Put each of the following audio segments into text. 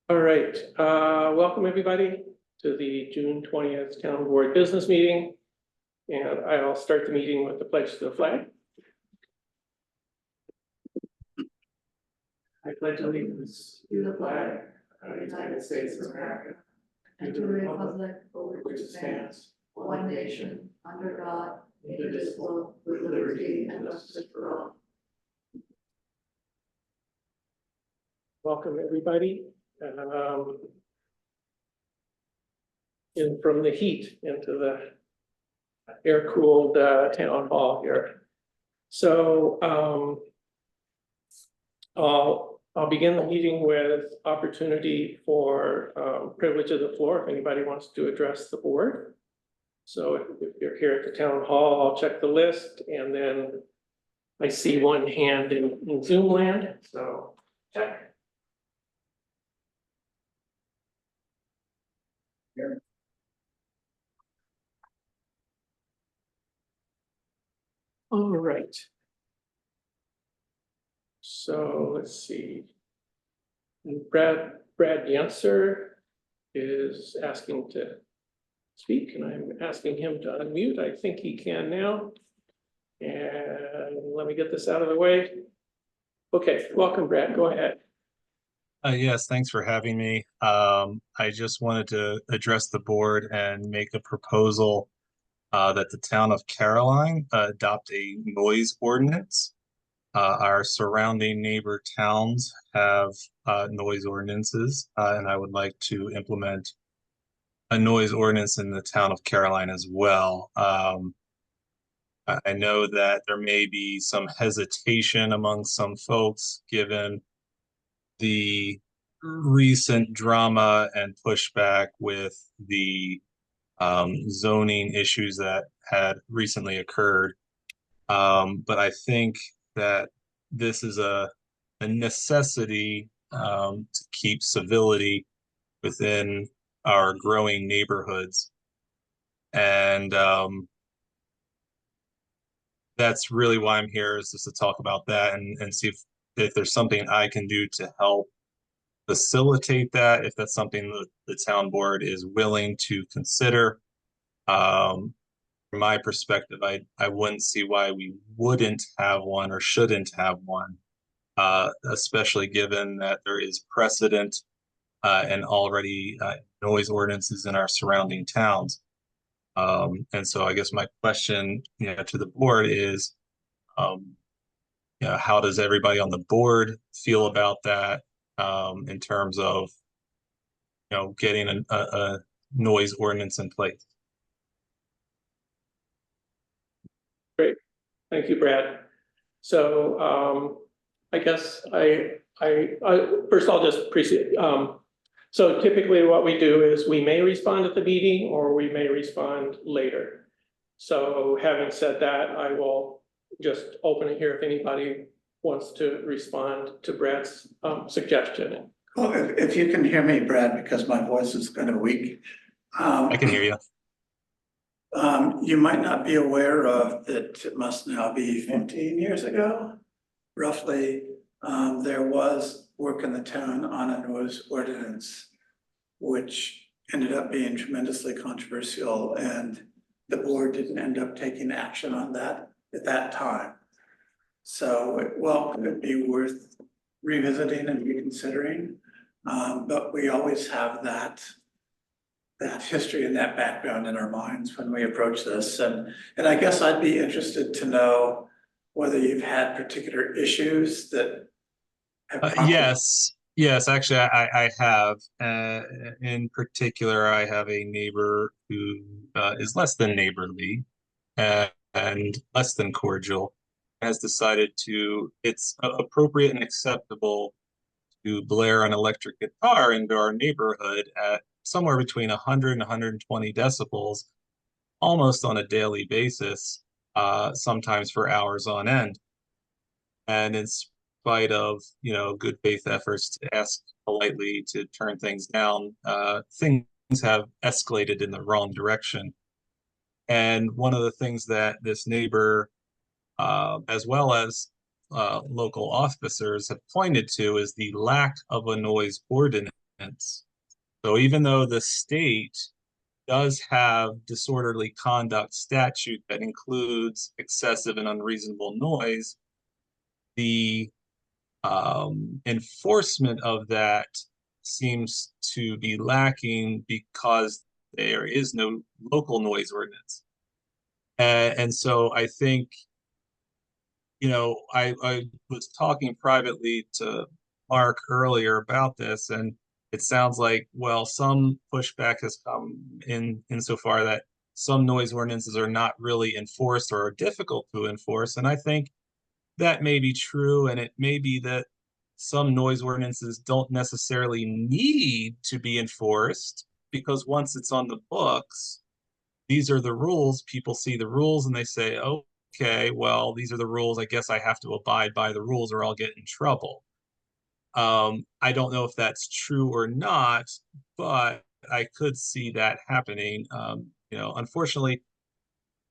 All right, welcome everybody to the June 20th Town Board Business Meeting. And I'll start the meeting with the pledge to the flag. I pledge allegiance to the flag of the United States of America and to the republic for which it stands, one nation, under God, indivisible, with liberty and justice for all. Welcome everybody. In from the heat into the air-cooled town hall here. So I'll begin the meeting with opportunity for privilege of the floor if anybody wants to address the board. So if you're here at the town hall, I'll check the list, and then I see one hand in Zoom land, so check. Here. All right. So let's see. Brad Yancer is asking to speak, and I'm asking him to unmute. I think he can now. And let me get this out of the way. Okay, welcome, Brad. Go ahead. Yes, thanks for having me. I just wanted to address the board and make a proposal that the town of Caroline adopt a noise ordinance. Our surrounding neighbor towns have noise ordinances, and I would like to implement a noise ordinance in the town of Caroline as well. I know that there may be some hesitation among some folks given the recent drama and pushback with the zoning issues that had recently occurred. But I think that this is a necessity to keep civility within our growing neighborhoods. And that's really why I'm here, is just to talk about that and see if there's something I can do to help facilitate that, if that's something that the town board is willing to consider. From my perspective, I wouldn't see why we wouldn't have one or shouldn't have one, especially given that there is precedent and already noise ordinances in our surrounding towns. And so I guess my question, to the board is, how does everybody on the board feel about that, in terms of, getting a noise ordinance in place? Great, thank you, Brad. So I guess first I'll just precede. So typically what we do is we may respond at the meeting or we may respond later. So having said that, I will just open it here if anybody wants to respond to Brad's suggestion. Well, if you can hear me, Brad, because my voice is kind of weak. I can hear you. You might not be aware of that. It must now be 15 years ago, roughly. There was work in the town on a noise ordinance, which ended up being tremendously controversial, and the board didn't end up taking action on that at that time. So it could be worth revisiting and reconsidering, but we always have that history and that background in our minds when we approach this. And I guess I'd be interested to know whether you've had particular issues that have Yes, actually I have. In particular, I have a neighbor who is less than neighborly and less than cordial, has decided it's appropriate and acceptable to blare an electric guitar into our neighborhood at somewhere between 100 and 120 decibels, almost on a daily basis, sometimes for hours on end. And in spite of, good faith efforts to ask politely to turn things down, things have escalated in the wrong direction. And one of the things that this neighbor, as well as local officers, have pointed to is the lack of a noise ordinance So even though the state does have disorderly conduct statute that includes excessive and unreasonable noise, the enforcement of that seems to be lacking because there is no local noise ordinance. And so I think, I was talking privately to Mark earlier about this, and it sounds like, well, some pushback has come in insofar that some noise ordinances are not really enforced or are difficult to enforce. And I think that may be true, and it may be that some noise ordinances don't necessarily need to be enforced because once it's on the books, these are the rules. People see the rules and they say, okay, well, these are the rules. I guess I have to abide by the rules or I'll get in trouble. I don't know if that's true or not, but I could see that happening. Unfortunately,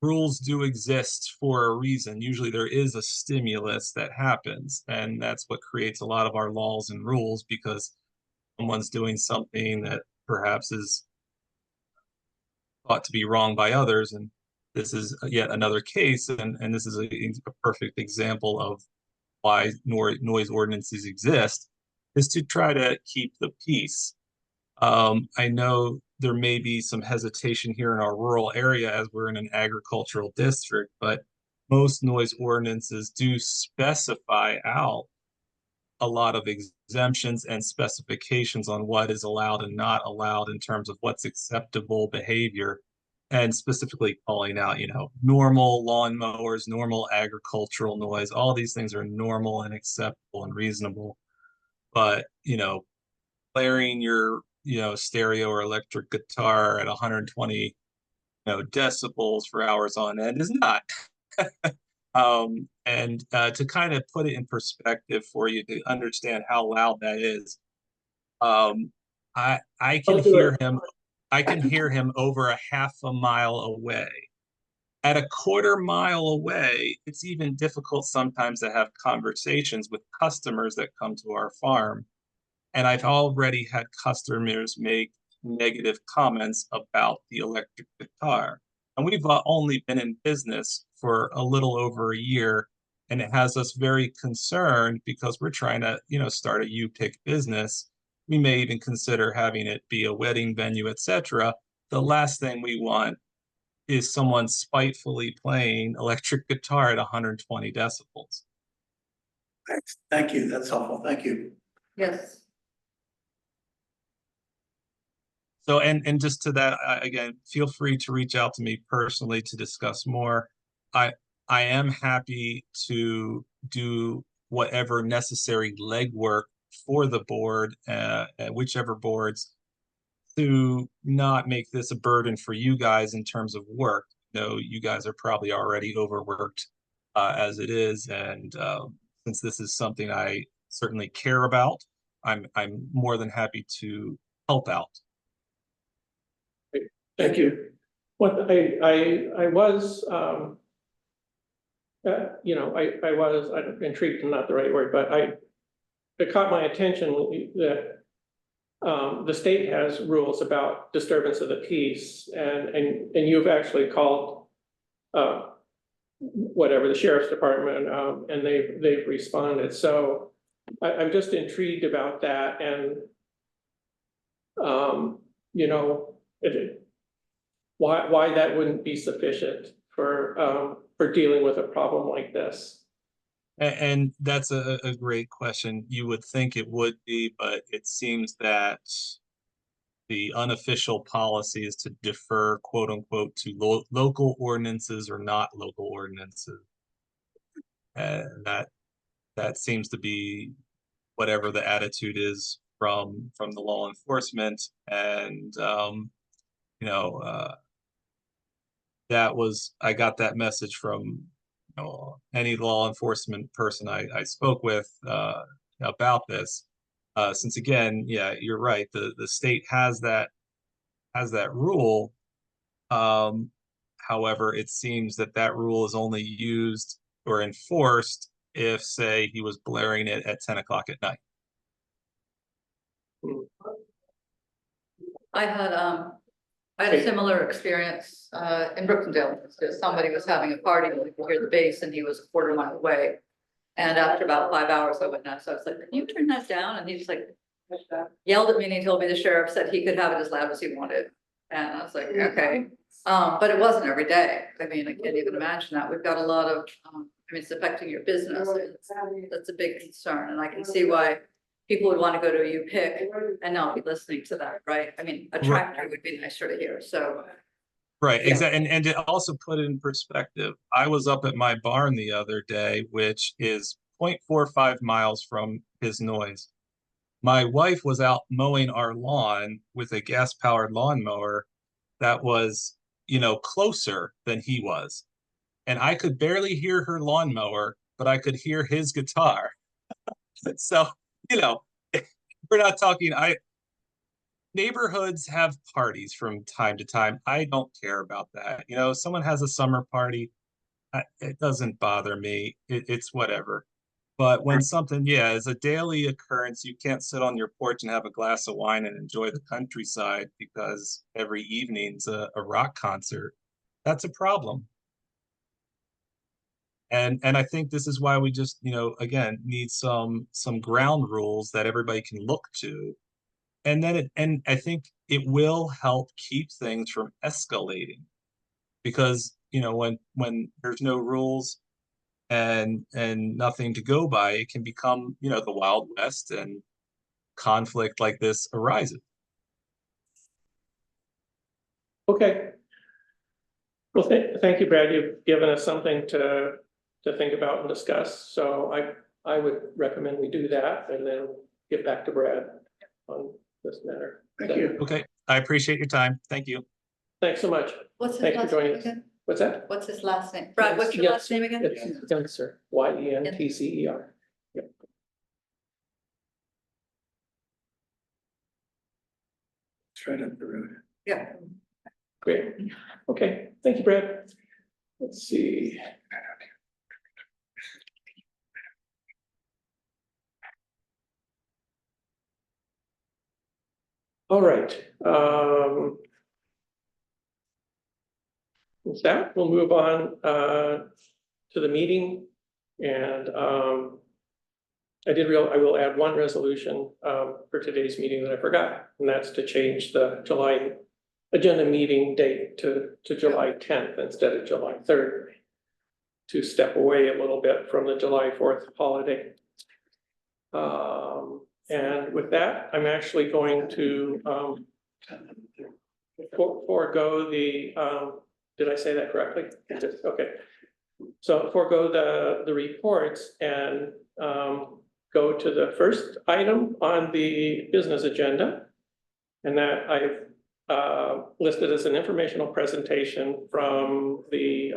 rules do exist for a reason. Usually there is a stimulus that happens, and that's what creates a lot of our laws and rules, because someone's doing something that perhaps is thought to be wrong by others. And this is yet another case, and this is a perfect example of why noise ordinances exist, is to try to keep the peace. I know there may be some hesitation here in our rural area as we're in an agricultural district, but most noise ordinances do specify out a lot of exemptions and specifications on what is allowed and not allowed in terms of what's acceptable behavior, and specifically calling out, normal lawnmowers, normal agricultural noise. All these things are normal and acceptable and reasonable. But, blaring your, stereo or electric guitar at 120, decibels for hours on end is not. And to kind of put it in perspective for you to understand how loud that is, I can hear him. I can hear him over a half a mile away. At a quarter mile away, it's even difficult sometimes to have conversations with customers that come to our farm. And I've already had customers make negative comments about the electric guitar. And we've only been in business for a little over a year. And it has us very concerned because we're trying to, start a U-Pick business. We may even consider having it be a wedding venue, etc. The last thing we want is someone spitefully playing electric guitar at 120 decibels. Thank you. That's helpful. Thank you. Yes. So, and just to that, again, feel free to reach out to me personally to discuss more. I am happy to do whatever necessary legwork for the board, whichever boards, to not make this a burden for you guys in terms of work. You guys are probably already overworked as it is, and since this is something I certainly care about, I'm more than happy to help out. Thank you. What I was, I was intrigued, not the right word, but it caught my attention that the state has rules about disturbance of the peace, and you've actually called whatever, the sheriff's department, and they've responded. So I'm just intrigued about that, and why that wouldn't be sufficient for dealing with a problem like this. And that's a great question. You would think it would be, but it seems that the unofficial policy is to defer, quote unquote, to local ordinances or not local ordinances. And that seems to be whatever the attitude is from the law enforcement. And I got that message from any law enforcement person I spoke with about this. Since again, yeah, you're right. The state has that rule. However, it seems that rule is only used or enforced if, say, he was blaring it at 10 o'clock at night. I had a similar experience, in Brookendale. So somebody was having a party, and we could hear the bass, and he was a quarter mile away. And after about 5 hours, I went nuts. I was like, can you turn that down? And he just like yelled at me, and he told me the sheriff said he could have it as loud as he wanted. And I was like, okay. But it wasn't every day. I mean, I can't even imagine that. We've got a lot of, I mean, it's affecting your business. That's a big concern, and I can see why people would want to go to a U-Pick and not be listening to that, right? I mean, a tractor would be nicer to hear, so. Right, Yeah. exactly. And to also put it in perspective, I was up at my barn the other day, which is 0.45 miles from his noise. My wife was out mowing our lawn with a gas-powered lawnmower that was, closer than he was. And I could barely hear her lawnmower, but I could hear his guitar. So, we're not talking, neighborhoods have parties from time to time. I don't care about that. If someone has a summer party, it doesn't bother me. It's whatever. But when something, is a daily occurrence, you can't sit on your porch and have a glass of wine and enjoy the countryside because every evening's a rock concert. That's a problem. And I think this is why we just, again, need some ground rules that everybody can look to. And then and I think it will help keep things from escalating. Because, when there's no rules and nothing to go by, it can become, the Wild West, and conflict like this arises. Okay. Well, thank you, Brad. You've given us something to think about and discuss. So I would recommend we do that and then get back to Brad on this matter. Thank you. Okay, I appreciate your time. Thank you. Thanks so much. What's his Thanks for last joining name us. again? What's that? What's his last name? Brad, what's your Yes, last name again? It's Yentzer, Yentcer. Yep. Straight up the road. Yeah. Great. Okay, thank you, Brad. Let's see. All right. With that, we'll move on to the meeting. And I will add one resolution for today's meeting that I forgot, and that's to change the July agenda meeting date to July 10th instead of July 3rd, to step away a little bit from the July 4th holiday. And with that, I'm actually going to forego the, did I say that correctly? Okay. So forego the reports and go to the first item on the business agenda. And that I've listed as an informational presentation from the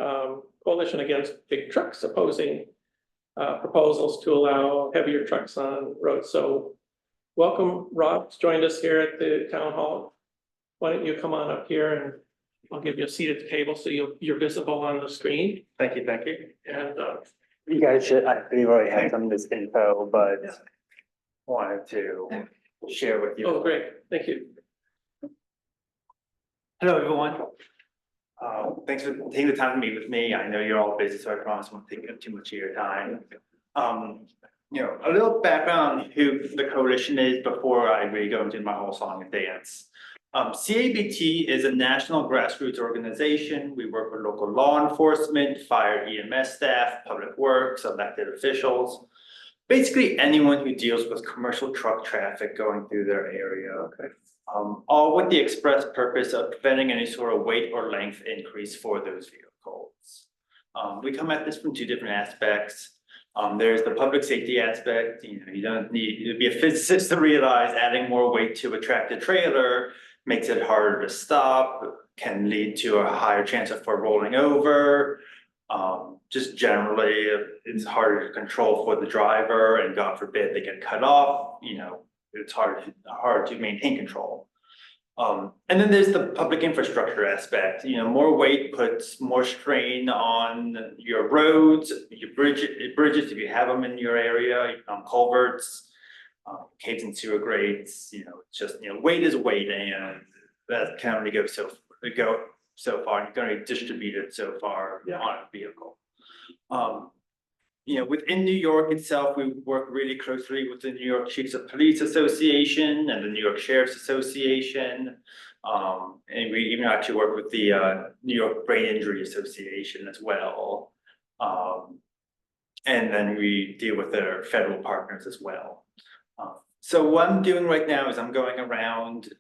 Coalition Against Big Trucks, opposing proposals to allow heavier trucks on roads. So welcome, Rob's joined us here at the town hall. Why don't you come on up here and I'll give you a seat at the table so you're visible on the screen. Thank you, thank you. And You guys should, we've already had some of this info, but wanted to share with you. oh, great, thank you. Hello, everyone. Thanks for taking the time to meet with me. I know you're all busy, so I promise I won't take up too much of your time. A little background on who the coalition is before I really go into my whole song and dance. CABT is a national grassroots organization. We work with local law enforcement, fire EMS staff, public works, elected officials. Basically anyone who deals with commercial truck traffic going through their area. Okay. All with the express purpose of preventing any sort of weight or length increase for those vehicles. We come at this from two different aspects. There's the public safety aspect. You don't need to be a physicist to realize adding more weight to a tractor trailer makes it harder to stop, can lead to a higher chance for rolling over. Just generally, it's harder to control for the driver, and God forbid they get cut off, it's hard to maintain control. And then there's the public infrastructure aspect. More weight puts more strain on your roads, your bridges if you have them in your area, culverts, caves and sewer grates. It's just weight is weight, and that can only go so far, and you can only distribute it so far Yeah. on a vehicle. You know, within New York itself, we work really closely with the New York Chiefs of Police Association and the New York Sheriff's Association. And we even actually work with the New York Brain Injury Association as well. And then we deal with their federal partners as well. So what I'm doing right now is I'm going around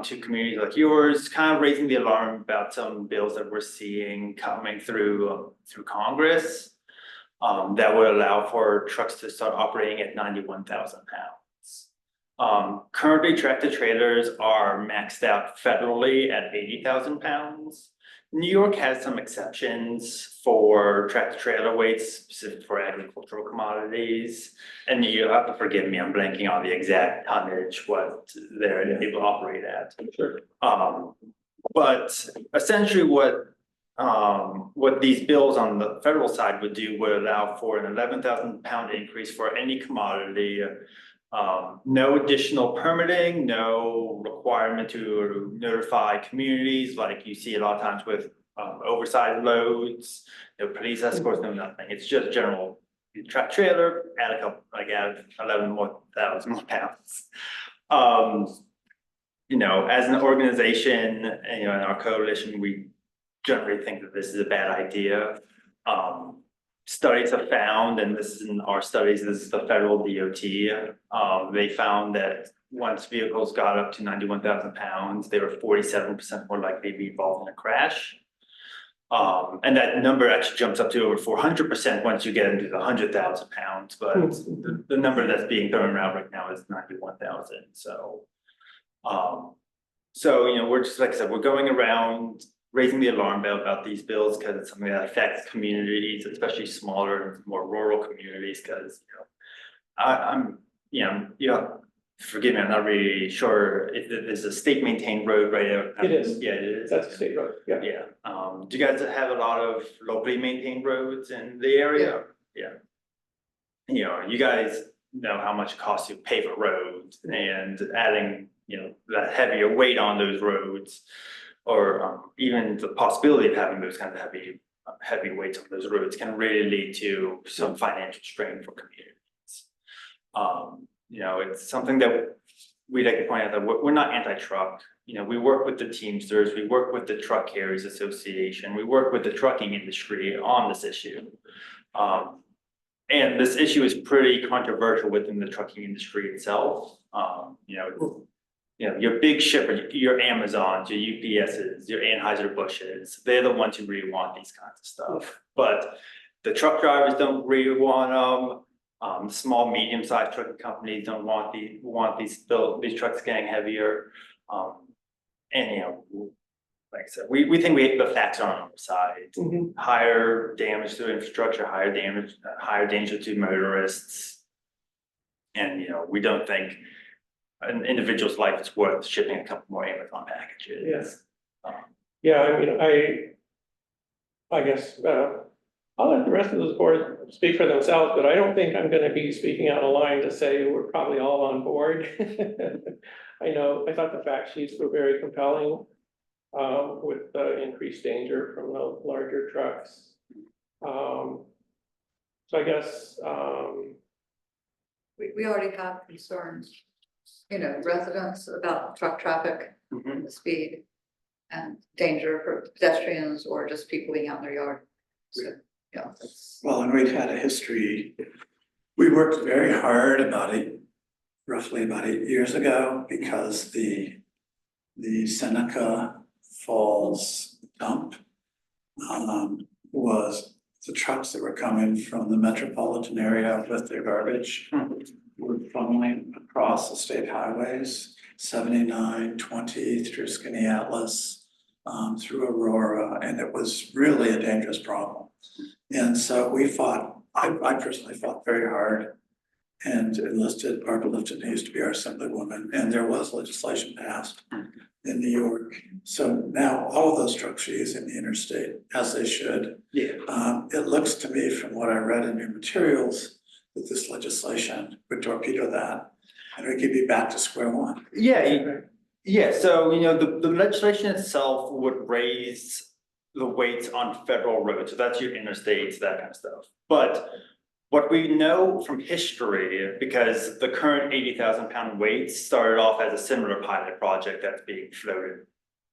to communities like yours, kind of raising the alarm about some bills that we're seeing coming through Congress. That would allow for trucks to start operating at 91,000 pounds. Currently tractor trailers are maxed out federally at 80,000 pounds. New York has some exceptions for tractor trailer weights specific for agricultural commodities. And you'll have to forgive me, I'm blanking on the exact tonnage, what they're able to operate at. Sure. But essentially what these bills on the federal side would do would allow for an 11,000 pound increase for any commodity. No additional permitting, no requirement to notify communities like you see a lot of times with oversized loads, no police escorts, no nothing. It's just general track trailer, add a couple, like add 11,000 more pounds. You know, as an organization, and, you know, in our coalition, we generally think that this is a bad idea. Studies have found, and this is in our studies, this is the federal DOT. They found that once vehicles got up to 91,000 pounds, they were 47% more likely to be involved in a crash. And that number actually jumps up to over 400% once you get into the 100,000 pounds, but the number that's being thrown around right now is 91,000. So, you know, we're just, like I said, we're going around raising the alarm bell about these bills because it's something that affects communities, especially smaller and more rural communities. Because forgive me, I'm not really sure if there's a state maintained road right there. It is. Yeah, it is. That's a state road, yeah. Yeah. Do you guys have a lot of locally maintained roads in the area? Yeah. You know, you guys know how much it costs to pave a road, and adding, you know, that heavier weight on those roads, or even the possibility of having those kind of heavy weights on those roads can really lead to some financial strain for communities. You know, it's something that we'd like to point out that we're not anti-truck. You know, we work with the Teamsters, we work with the Truck Carriers Association, we work with the trucking industry on this issue. And this issue is pretty controversial within the trucking industry itself. You know, your big shipper, your Amazons, your UPSs, your Anheuser-Busch's, they're the ones who really want these kinds of stuff. But the truck drivers don't really want them. Small, medium-sized trucking companies don't want these trucks getting heavier. And, you know, like I said, we think the facts are on our side. Higher damage to infrastructure, higher danger to motorists. And, you know, we don't think an individual's life is worth shipping a couple more Amazon packages. Yes. Yeah, I mean, I guess, I'll let the rest of this board speak for themselves, but I don't think I'm gonna be speaking out of line to say we're probably all on board. I thought the fact sheets were very compelling, with the increased danger from the larger trucks. So I guess, We already have concerns, you know, residents about truck traffic, the speed and danger for pedestrians or just people being out in their yard. So, yeah. Well, and we've had a history. We worked very hard roughly about 8 years ago, because the Seneca Falls dump was the trucks that were coming from the metropolitan area with their garbage were funneling across the state highways, 79, 20 through Skaneateles, through Aurora, and it was really a dangerous problem. And so we fought, I personally fought very hard and enlisted Barbara Lifton, who used to be our assemblywoman, and there was legislation passed in New York. So now all of those trucks are using the interstate, as they should. Yeah. It looks to me, from what I read in your materials, that this legislation would torpedo that, and we could be back to square one. Yeah, Yeah, so, the legislation itself would raise the weights on federal roads, so that's your interstates, that kind of stuff. But what we know from history, because the current 80,000 pound weights started off as a similar pilot project that's being floated.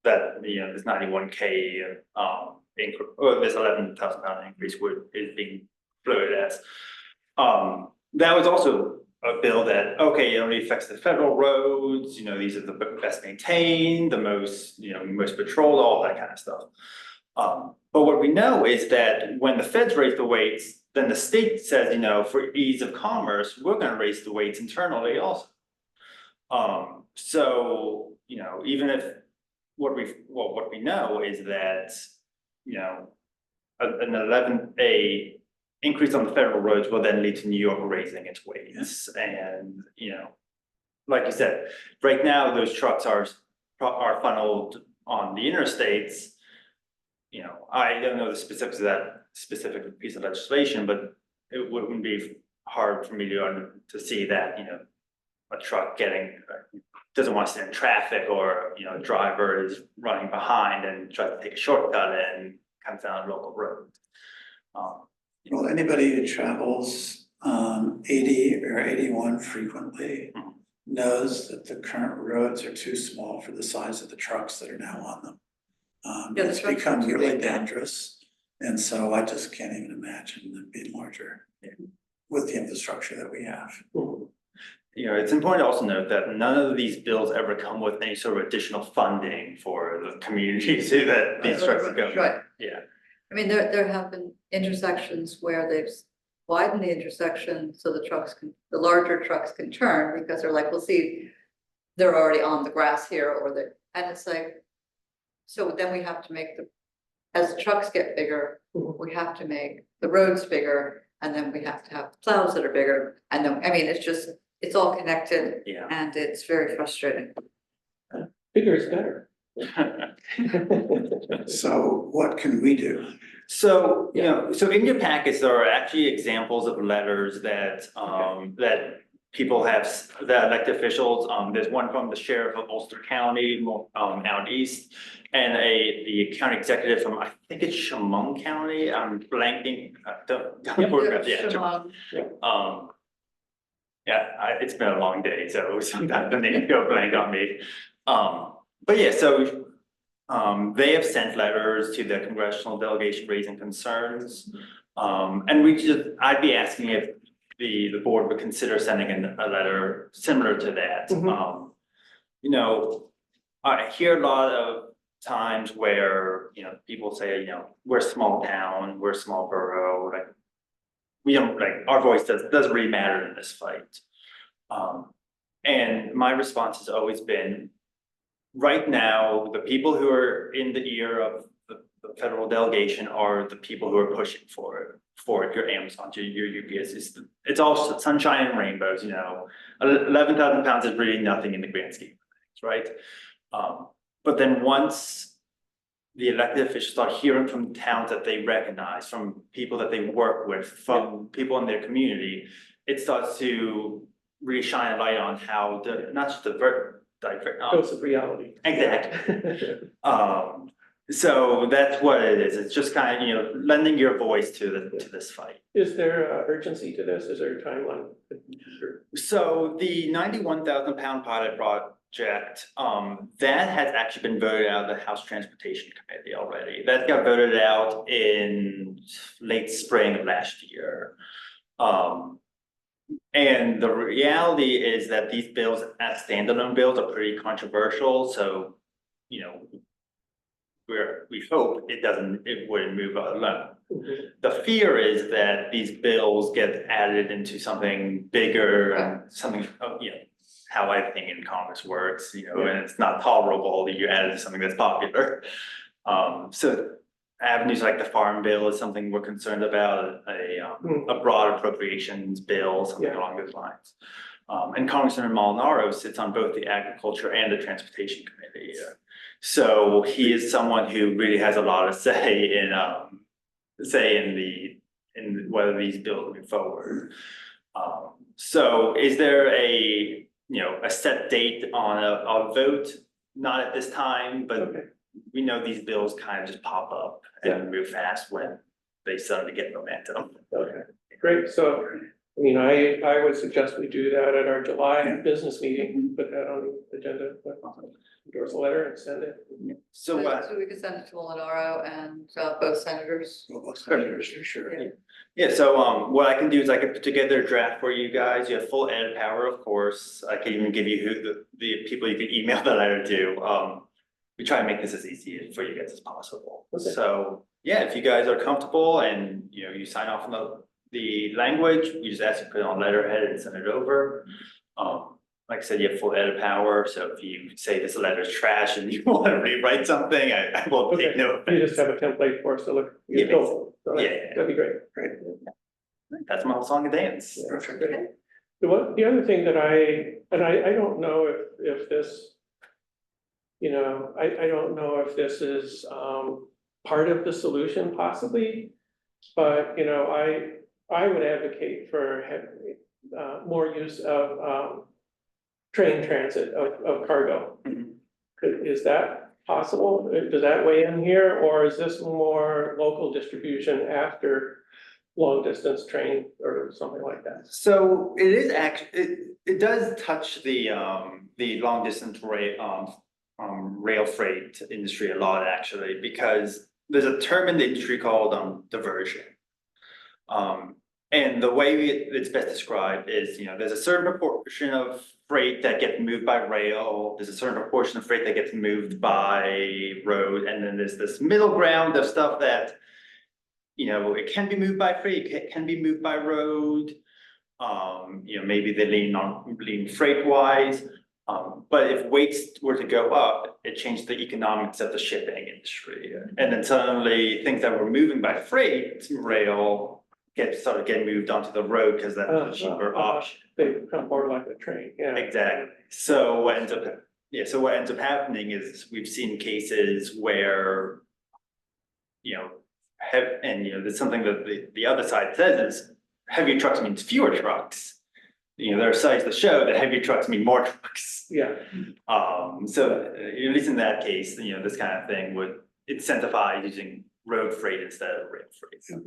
That, this 91K, or this 11,000 pound increase is being floated as. That was also a bill that, okay, it only affects the federal roads, these are the best maintained, the most, most patrolled, all that kind of stuff. But what we know is that when the feds raise the weights, then the state says, for ease of commerce, we're gonna raise the weights internally also. So, even if what we know is that, an increase on the federal roads will then lead to New York raising its weights. And, like you said, right now, those trucks are funneled on the interstates. I don't know the specifics of that specific piece of legislation, but it wouldn't be hard for me to see that, a truck doesn't want to stand in traffic, or, a driver is running behind and tries to take a shortcut and comes down a local road. Well, anybody who travels 80 or 81 frequently knows that the current roads are too small for the size of the trucks that are now on them. Yeah, the It's trucks are become too really big now. dangerous, and so I just can't even imagine them being larger with the infrastructure that we have. It's important to also note that none of these bills ever come with any sort of additional funding for the communities that these trucks go. Right. Yeah. I mean, there have been intersections where they've widened the intersection so the larger trucks can turn, because they're like, well, see, they're already on the grass here, and it's like, so then we have to make as the trucks get bigger, we have to make the roads bigger, and then we have to have plows that are bigger, and then, it's all connected, Yeah. and it's very frustrating. Bigger is better. So what can we do? So, so in your packets, there are actually examples of letters that, that people have, that elected officials, there's one from the sheriff of Ulster County, out east, and the county executive from, I think it's Chemung County, I'm blanking, don't worry about the actual. It's been a long day, so sometimes the names go blank on me. But yeah, so they have sent letters to the congressional delegation raising concerns. And I'd be asking if the board would consider sending in a letter similar to that. I hear a lot of times where, people say, we're a small town, we're a small borough, like, we don't, like, our voice doesn't really matter in this fight. And my response has always been, right now, the people who are in the ear of the federal delegation are the people who are pushing for it, your Amazon, your UPS, it's all sunshine and rainbows, 11,000 pounds is really nothing in the grand scheme of things, right? But then once the elected officials start hearing from towns that they recognize, from people that they work with, from people in their community, it starts to really shine a light on how not just Dose of reality. Exactly. So that's what it is. It's just kind of, lending your voice to this fight. Is there urgency to this? Is there a timeline? So the 91,000 pound pilot project, that has actually been voted out of the House Transportation Committee already. That got voted out in late spring of last year. And the reality is that these bills as standalone bills are pretty controversial, so, we hope it wouldn't move alone. The fear is that these bills get added into something bigger and something, how everything in Congress works, and it's not tolerable that you add it to something that's popular. So avenues like the Farm Bill is something we're concerned about, a broad appropriations bill, something along those lines. And Congressman Molinaro sits on both the Agriculture and the Transportation Committee. So he is someone who really has a lot of say in whether these bills move forward. So is there a set date on a vote? not at this time, but Okay, we know these bills kind of just pop up and move fast when they suddenly get momentum. okay, great. So, I mean, I would suggest we do that at our July business meeting, put that on the agenda, endorse a letter and send it. So, So we could send it to Molinaro and both senators. Senators, for sure. Yeah. yeah, so, what I can do is I can put together a draft for you guys. You have full edit power, of course. I can even give you who the people you can email the letter to. We try and make this as easy for you guys as possible. Okay. So, yeah, if you guys are comfortable and, you know, you sign off on the language, we just ask you to put it on letterhead and send it over. Like I said, you have full edit power, so if you say this letter is trash and you want to rewrite something, I will take Okay, no you just offense. have a template for us to look. Yeah, So yeah. that'd be great. Great. That's my whole song and dance. Perfect. Great. The other thing that I don't know if this, you know, I don't know if this is, part of the solution possibly. But, you know, I would advocate for more use of, train transit of cargo. Mhm. Is that possible? Does that weigh in here, or is this more local distribution after long distance train or something like that? So it is it does touch the long distance rail freight industry a lot actually, because there's a term in the industry called diversion. And the way it's best described is, you know, there's a certain proportion of freight that gets moved by rail, there's a certain proportion of freight that gets moved by road, and then there's this middle ground of stuff that, you know, it can be moved by freight, it can be moved by road. You know, maybe they lean freight wise. But if weights were to go up, it changed the economics of the shipping industry. And then suddenly things that were moving by freight, rail, started getting moved onto the road because that's a cheaper option. They become more like a train, yeah. Exactly. So what ends up happening is we've seen cases where, you know, there's something that the other side says is heavy trucks means fewer trucks. You know, there are sites that show that heavy trucks mean more trucks. Yeah, So at least in that case, you know, this kind of thing would incentivize using road freight instead of rail freight.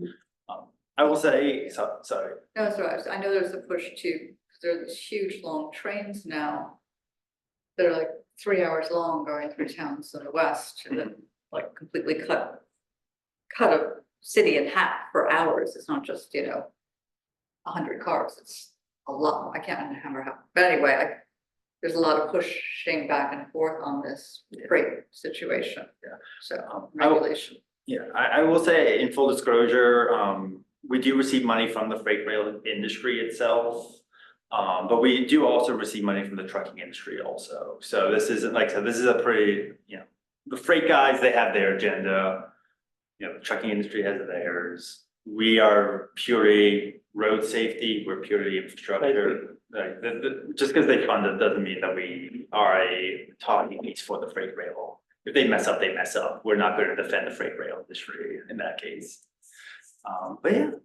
I will say, sorry. No, that's right. I know there's a push too, because there are these huge long trains now. They're like 3 hours long going through towns in the west and then like completely cut a city in half for hours. It's not just, you know, 100 cars. It's a lot. I can't remember how, but anyway, there's a lot of pushing back and forth on this freight situation. Yeah. So regulation. Yeah, I will say in full disclosure, we do receive money from the freight rail industry itself. But we do also receive money from the trucking industry also. So this isn't like, so this is a pretty, you know, the freight guys, they have their agenda. You know, the trucking industry has theirs. We are purely road safety, we're purely infrastructure. Like, just because they fund it doesn't mean that we are a talking piece for the freight rail. If they mess up, they mess up. We're not going to defend the freight rail industry in that case. But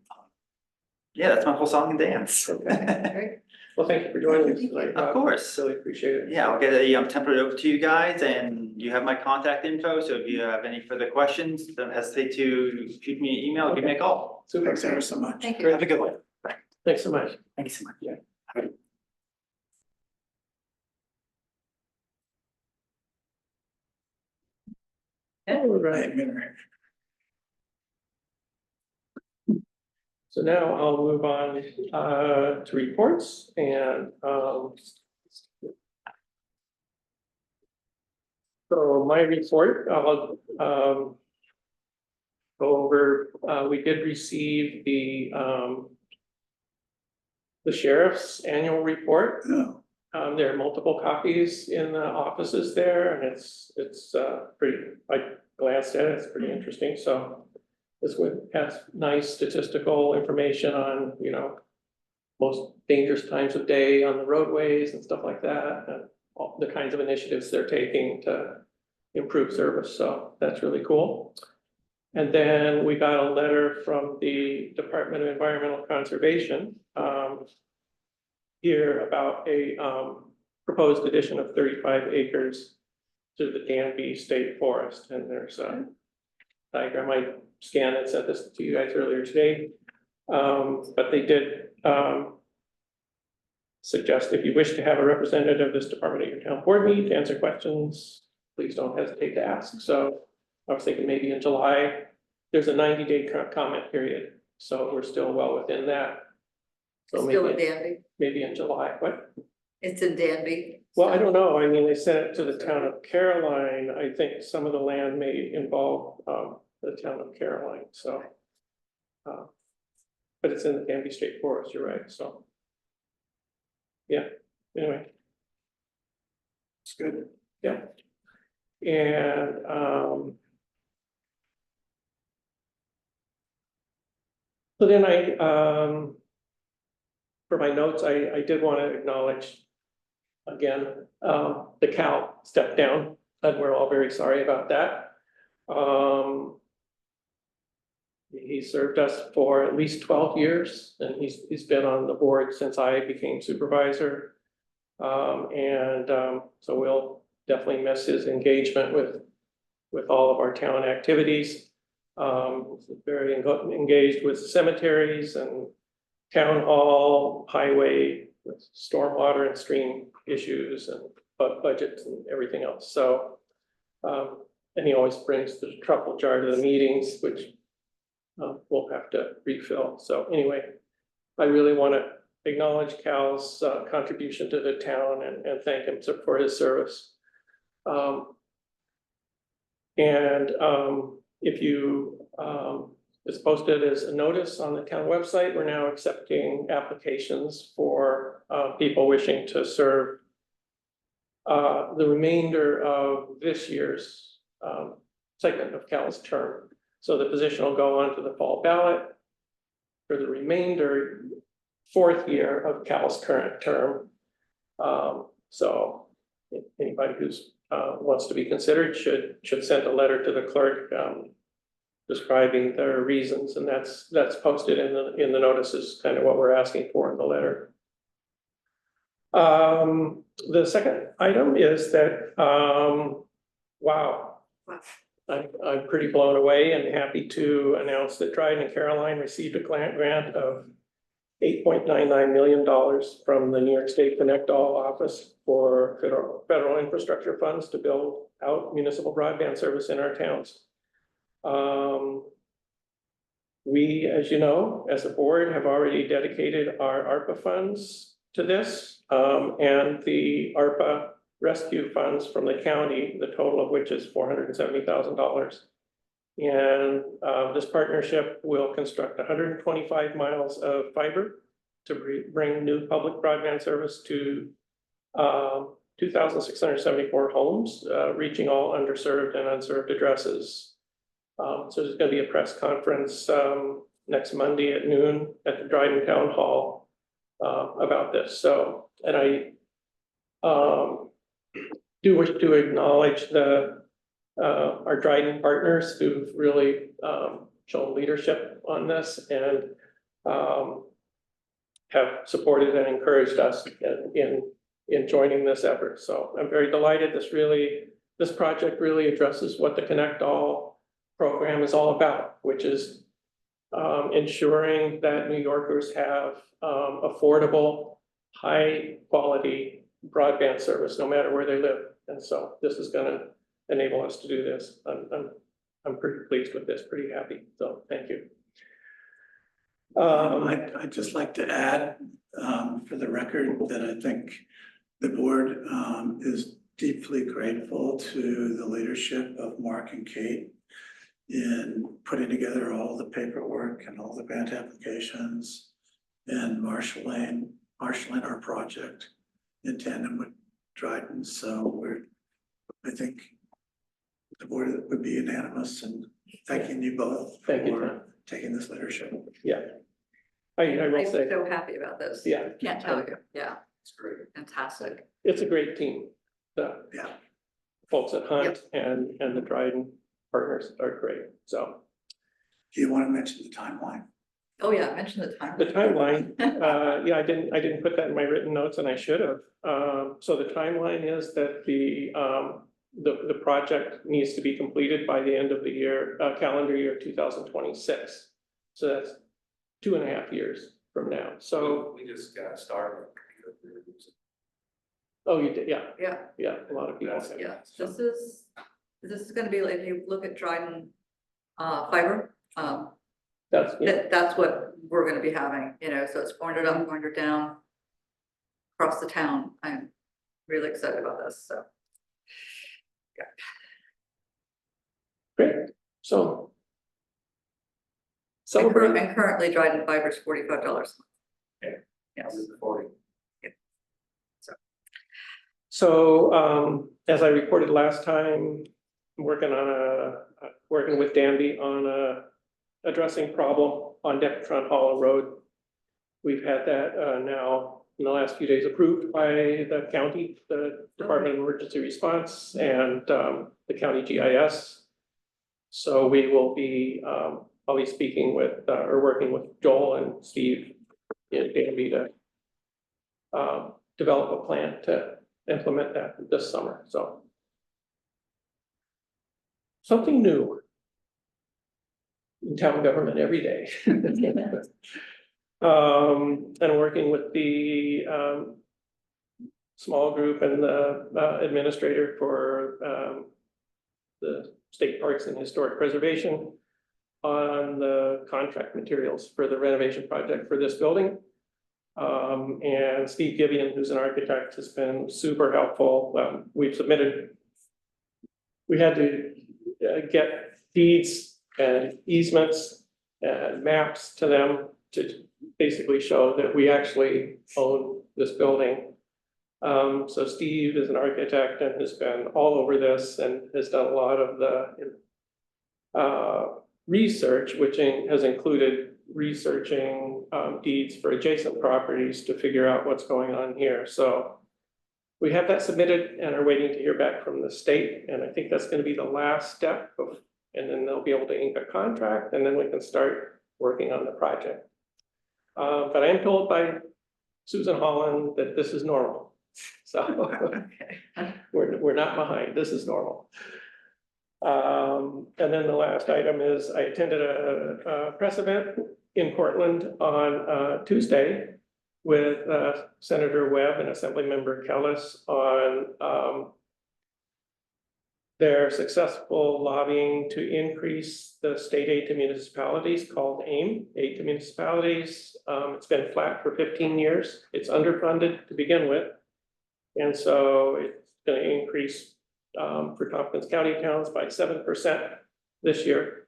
yeah, that's my whole song and dance. Great. well, thank you for joining us tonight. Of course. Really appreciate it. Yeah, I'll get a template over to you guys and you have my contact info. So if you have any further questions, don't hesitate to shoot me an email, give me a call. Super, Thanks ever so much. Thank you. Have a good one. thanks so much. Thank you so much. All right. So now I'll move on to reports and so my report, I'll go over, we did receive the sheriff's annual report. No, There are multiple copies in the offices there and it's pretty, I glanced at it, it's pretty interesting, so. This would have nice statistical information on, you know, most dangerous times of day on the roadways and stuff like that. And all the kinds of initiatives they're taking to improve service, so that's really cool. And then we got a letter from the Department of Environmental Conservation here about a proposed addition of 35 acres to the Danby State Forest, and there's a diagram. I scanned and sent this to you guys earlier today. But they did, suggest if you wish to have a representative of this department at your town board meeting to answer questions, please don't hesitate to ask. So I was thinking maybe in July, there's a 90-day comment period, so we're still well within that. So Still in maybe, Danby. maybe in July, what? It's in Danby. Well, I don't know. I mean, they sent it to the town of Caroline. I think some of the land may involve, the town of Caroline, so. But it's in the Danby State Forest, you're right, so. Yeah, anyway, It's good. yeah. And, so then for my notes, I did want to acknowledge again, the Cal stepped down, and we're all very sorry about that. He served us for at least 12 years, and he's been on the board since I became supervisor. So we'll definitely miss his engagement with all of our town activities. Very engaged with cemeteries and town hall, highway, with stormwater and stream issues and budgets and everything else. So, and he always brings the truffle jar to the meetings, which we'll have to refill. So anyway, I really want to acknowledge Cal's contribution to the town and thank him for his service. If you, it's posted as a notice on the town website, we're now accepting applications for people wishing to serve the remainder of this year's segment of Cal's term. So the position will go on to the fall ballot for the remainder, 4th year of Cal's current term. So if anybody who's wants to be considered should send a letter to the clerk describing their reasons, and that's posted in the notices, kind of what we're asking for in the letter. The second item is that wow. I'm pretty blown away and happy to announce that Dryden and Caroline received a grant of $8.99 million from the New York State Connect All Office for federal infrastructure funds to build out municipal broadband service in our towns. We, as you know, as a board, have already dedicated our ARPA funds to this, and the ARPA rescue funds from the county, the total of which is $470,000. And this partnership will construct 125 miles of fiber to bring new public broadband service to 2,674 homes, reaching all underserved and unserved addresses. So there's going to be a press conference next Monday at noon at the Dryden Town Hall about this. So, and I do wish to acknowledge our Dryden partners who've really shown leadership on this and have supported and encouraged us in joining this effort. So I'm very delighted. This project really addresses what the Connect All program is all about, which is ensuring that New Yorkers have affordable, high quality broadband service no matter where they live. And so this is going to enable us to do this. I'm pretty pleased with this, pretty happy. So thank you. I'd just like to add, for the record, that I think the board is deeply grateful to the leadership of Mark and Kate in putting together all the paperwork and all the grant applications and marshaling our project in tandem with Dryden. So I think the board would be unanimous in thanking you both Thank you, for Tom. taking this leadership. Yeah. I will I'm say, so happy about this. yeah, Can't tell you. Yeah, It's great. fantastic. it's a great team. The Yeah. folks at Hunt and the Dryden partners are great. So Do you want to mention the timeline? Oh, yeah, I mentioned the time. the timeline, yeah, I didn't put that in my written notes and I should have. So the timeline is that the the project needs to be completed by the end of the year, calendar year 2026. So that's 2.5 years from now. So, We just got started. oh, you did, yeah, Yeah, a lot of people. That's- have. yeah, this is gonna be like, if you look at Dryden, fiber, That's, yeah, that's what we're gonna be having, you know, so it's pointed up, pointed down. Across the town, I'm really excited about this, so. great. So. And Celebrate. currently Dryden fiber is $45. Okay. Yes, So, as I reported last time, I'm working with Danby on addressing problem on Decatron Hollow Road. We've had that, now in the last few days approved by the county, the Department of Emergency Response and, the county GIS. So we will be, I'll be speaking with, or working with Joel and Steve in Danby to develop a plan to implement that this summer, so. Something new. In town government every day. And working with the small group and the administrator for the State Parks and Historic Preservation on the contract materials for the renovation project for this building. And Steve Gibeon, who's an architect, has been super helpful. We've submitted. We had to get deeds and easements and maps to them to basically show that we actually own this building. So Steve is an architect and has been all over this and has done a lot of the research, which has included researching deeds for adjacent properties to figure out what's going on here. So we have that submitted and are waiting to hear back from the state. And I think that's going to be the last step and then they'll be able to ink a contract and then we can start working on the project. But I am told by Susan Holland that this is normal. So okay. we're not behind. This is normal. And then the last item is I attended a press event in Portland on Tuesday with Senator Webb and Assemblymember Kellis on their successful lobbying to increase the state aid to municipalities called AIM, Aid to Municipalities. It's been flat for 15 years. It's underfunded to begin with. And so it's going to increase for Tompkins County towns by 7% this year.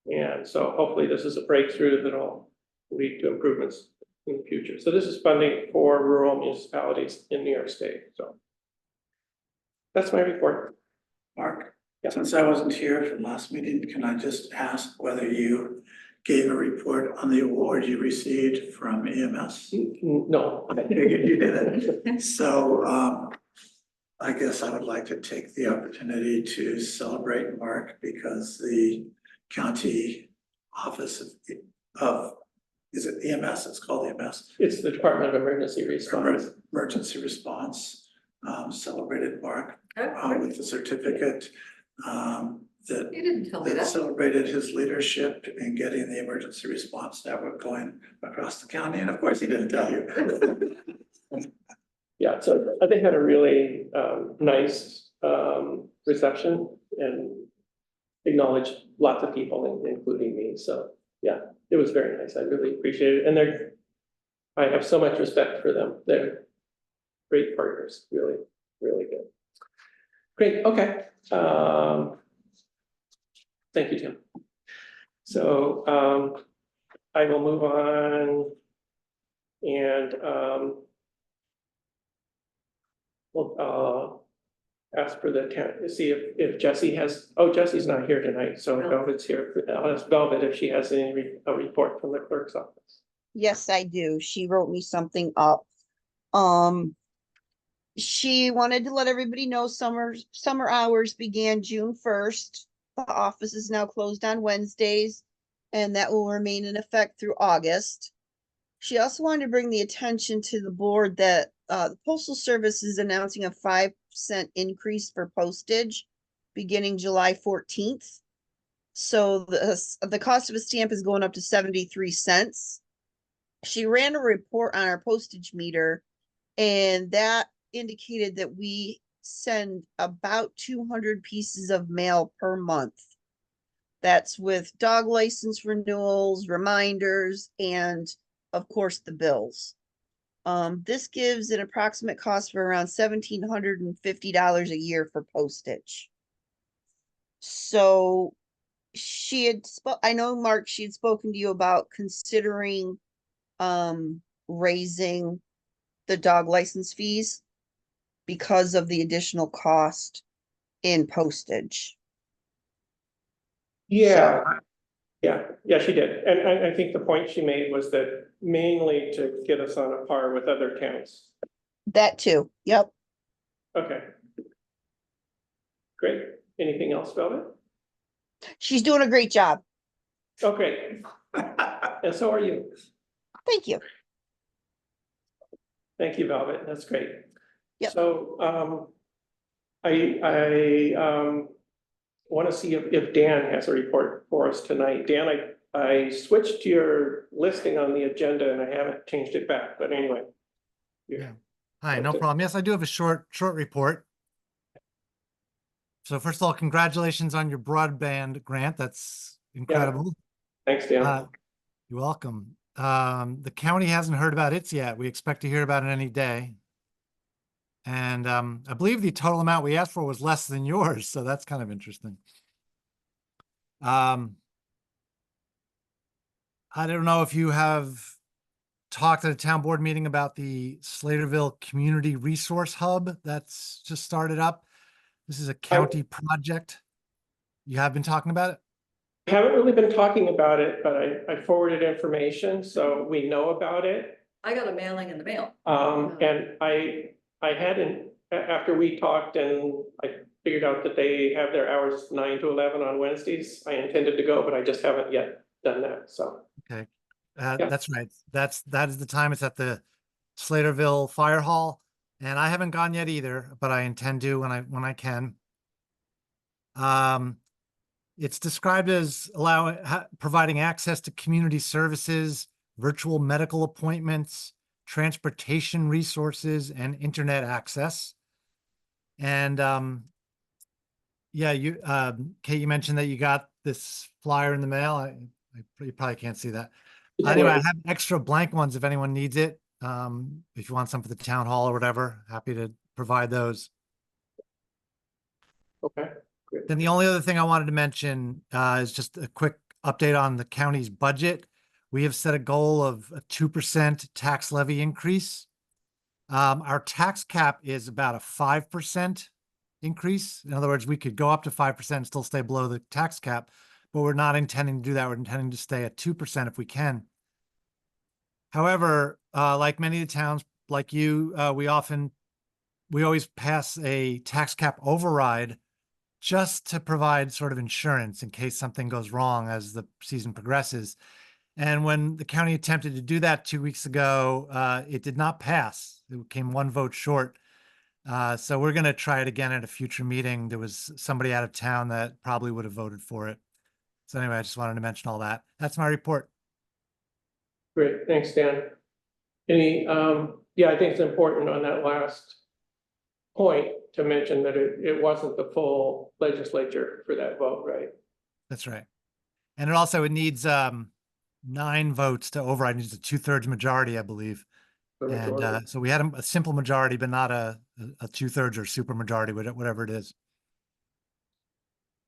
And so hopefully this is a breakthrough that'll lead to improvements in the future. So this is funding for rural municipalities in New York State. So that's my report. Mark, Yeah. since I wasn't here for the last meeting, can I just ask whether you gave a report on the award you received from EMS? No. I figured you did. So, I guess I would like to take the opportunity to celebrate Mark because the county office of, is it EMS? It's called EMS. It's the Department of Emergency Response. Emergency Response, celebrated Mark Okay. with the certificate that You didn't tell me that that. celebrated his leadership in getting the emergency response network going across the county. And of course, he didn't tell you. Yeah, so they had a really nice reception and acknowledged lots of people, including me. So yeah, it was very nice. I really appreciate it. And I have so much respect for them. They're great partners, really, really good. Great, okay. Thank you, Tim. So I will move on and we'll ask for the town to see if Jesse has, oh, Jesse's not here tonight, so Velvet's here. I'll ask Velvet if she has a report from the clerk's office. Yes, I do. She wrote me something up. She wanted to let everybody know summer hours began June 1st. The office is now closed on Wednesdays, and that will remain in effect through August. She also wanted to bring the attention to the board that the Postal Service is announcing a 5-cent increase for postage beginning July 14th. So the cost of a stamp is going up to 73 cents. She ran a report on our postage meter, and that indicated that we send about 200 pieces of mail per month. That's with dog license renewals, reminders, and of course the bills. This gives an approximate cost of around $1,750 a year for postage. So she had I know, Mark, she had spoken to you about considering raising the dog license fees because of the additional cost in postage. Yeah, yeah, she did. And I think the point she made was that mainly to get us on a par with other towns. That too. Yep. Okay. Great. Anything else about it? She's doing a great job. Okay. And so are you. Thank you. Thank you, Velvet. That's great. Yep. So, I want to see if Dan has a report for us tonight. Dan, I switched your listing on the agenda and I haven't changed it back, but anyway. Yeah. Hi, no problem. Yes, I do have a short report. So first of all, congratulations on your broadband grant. That's incredible. Thanks, Dan. You're welcome. The county hasn't heard about it yet. We expect to hear about it any day. And I believe the total amount we asked for was less than yours, so that's kind of interesting. I don't know if you have talked at a town board meeting about the Slaterville Community Resource Hub that's just started up. This is a county project. You have been talking about it? I haven't really been talking about it, but I forwarded information, so we know about it. I got a mailing in the mail. And I hadn't, after we talked and I figured out that they have their hours 9 to 11 on Wednesdays, I intended to go, but I just haven't yet done that, so. Okay. Yeah. That's right. That is the time. It's at the Slaterville Fire Hall. And I haven't gone yet either, but I intend to when I can. It's described as providing access to community services, virtual medical appointments, transportation resources, and internet access. And yeah, Kate, you mentioned that you got this flyer in the mail. You probably can't see that. Anyway, I have extra blank ones if anyone needs it. If you want some for the town hall or whatever, happy to provide those. Okay, great. Then the only other thing I wanted to mention is just a quick update on the county's budget. We have set a goal of a 2% tax levy increase. Our tax cap is about a 5% increase. In other words, we could go up to 5% and still stay below the tax cap, but we're not intending to do that. We're intending to stay at 2% if we can. However, like many of the towns, like you, we always pass a tax cap override just to provide sort of insurance in case something goes wrong as the season progresses. And when the county attempted to do that 2 weeks ago, it did not pass. It came one vote short. So we're going to try it again at a future meeting. There was somebody out of town that probably would have voted for it. So anyway, I just wanted to mention all that. That's my report. Great, thanks, Dan. Yeah, I think it's important on that last point to mention that it wasn't the full legislature for that vote, right? That's right. And it needs 9 votes to override. It needs a 2/3 majority, I believe. And so we had a simple majority, but not a 2/3 or super majority, whatever it is.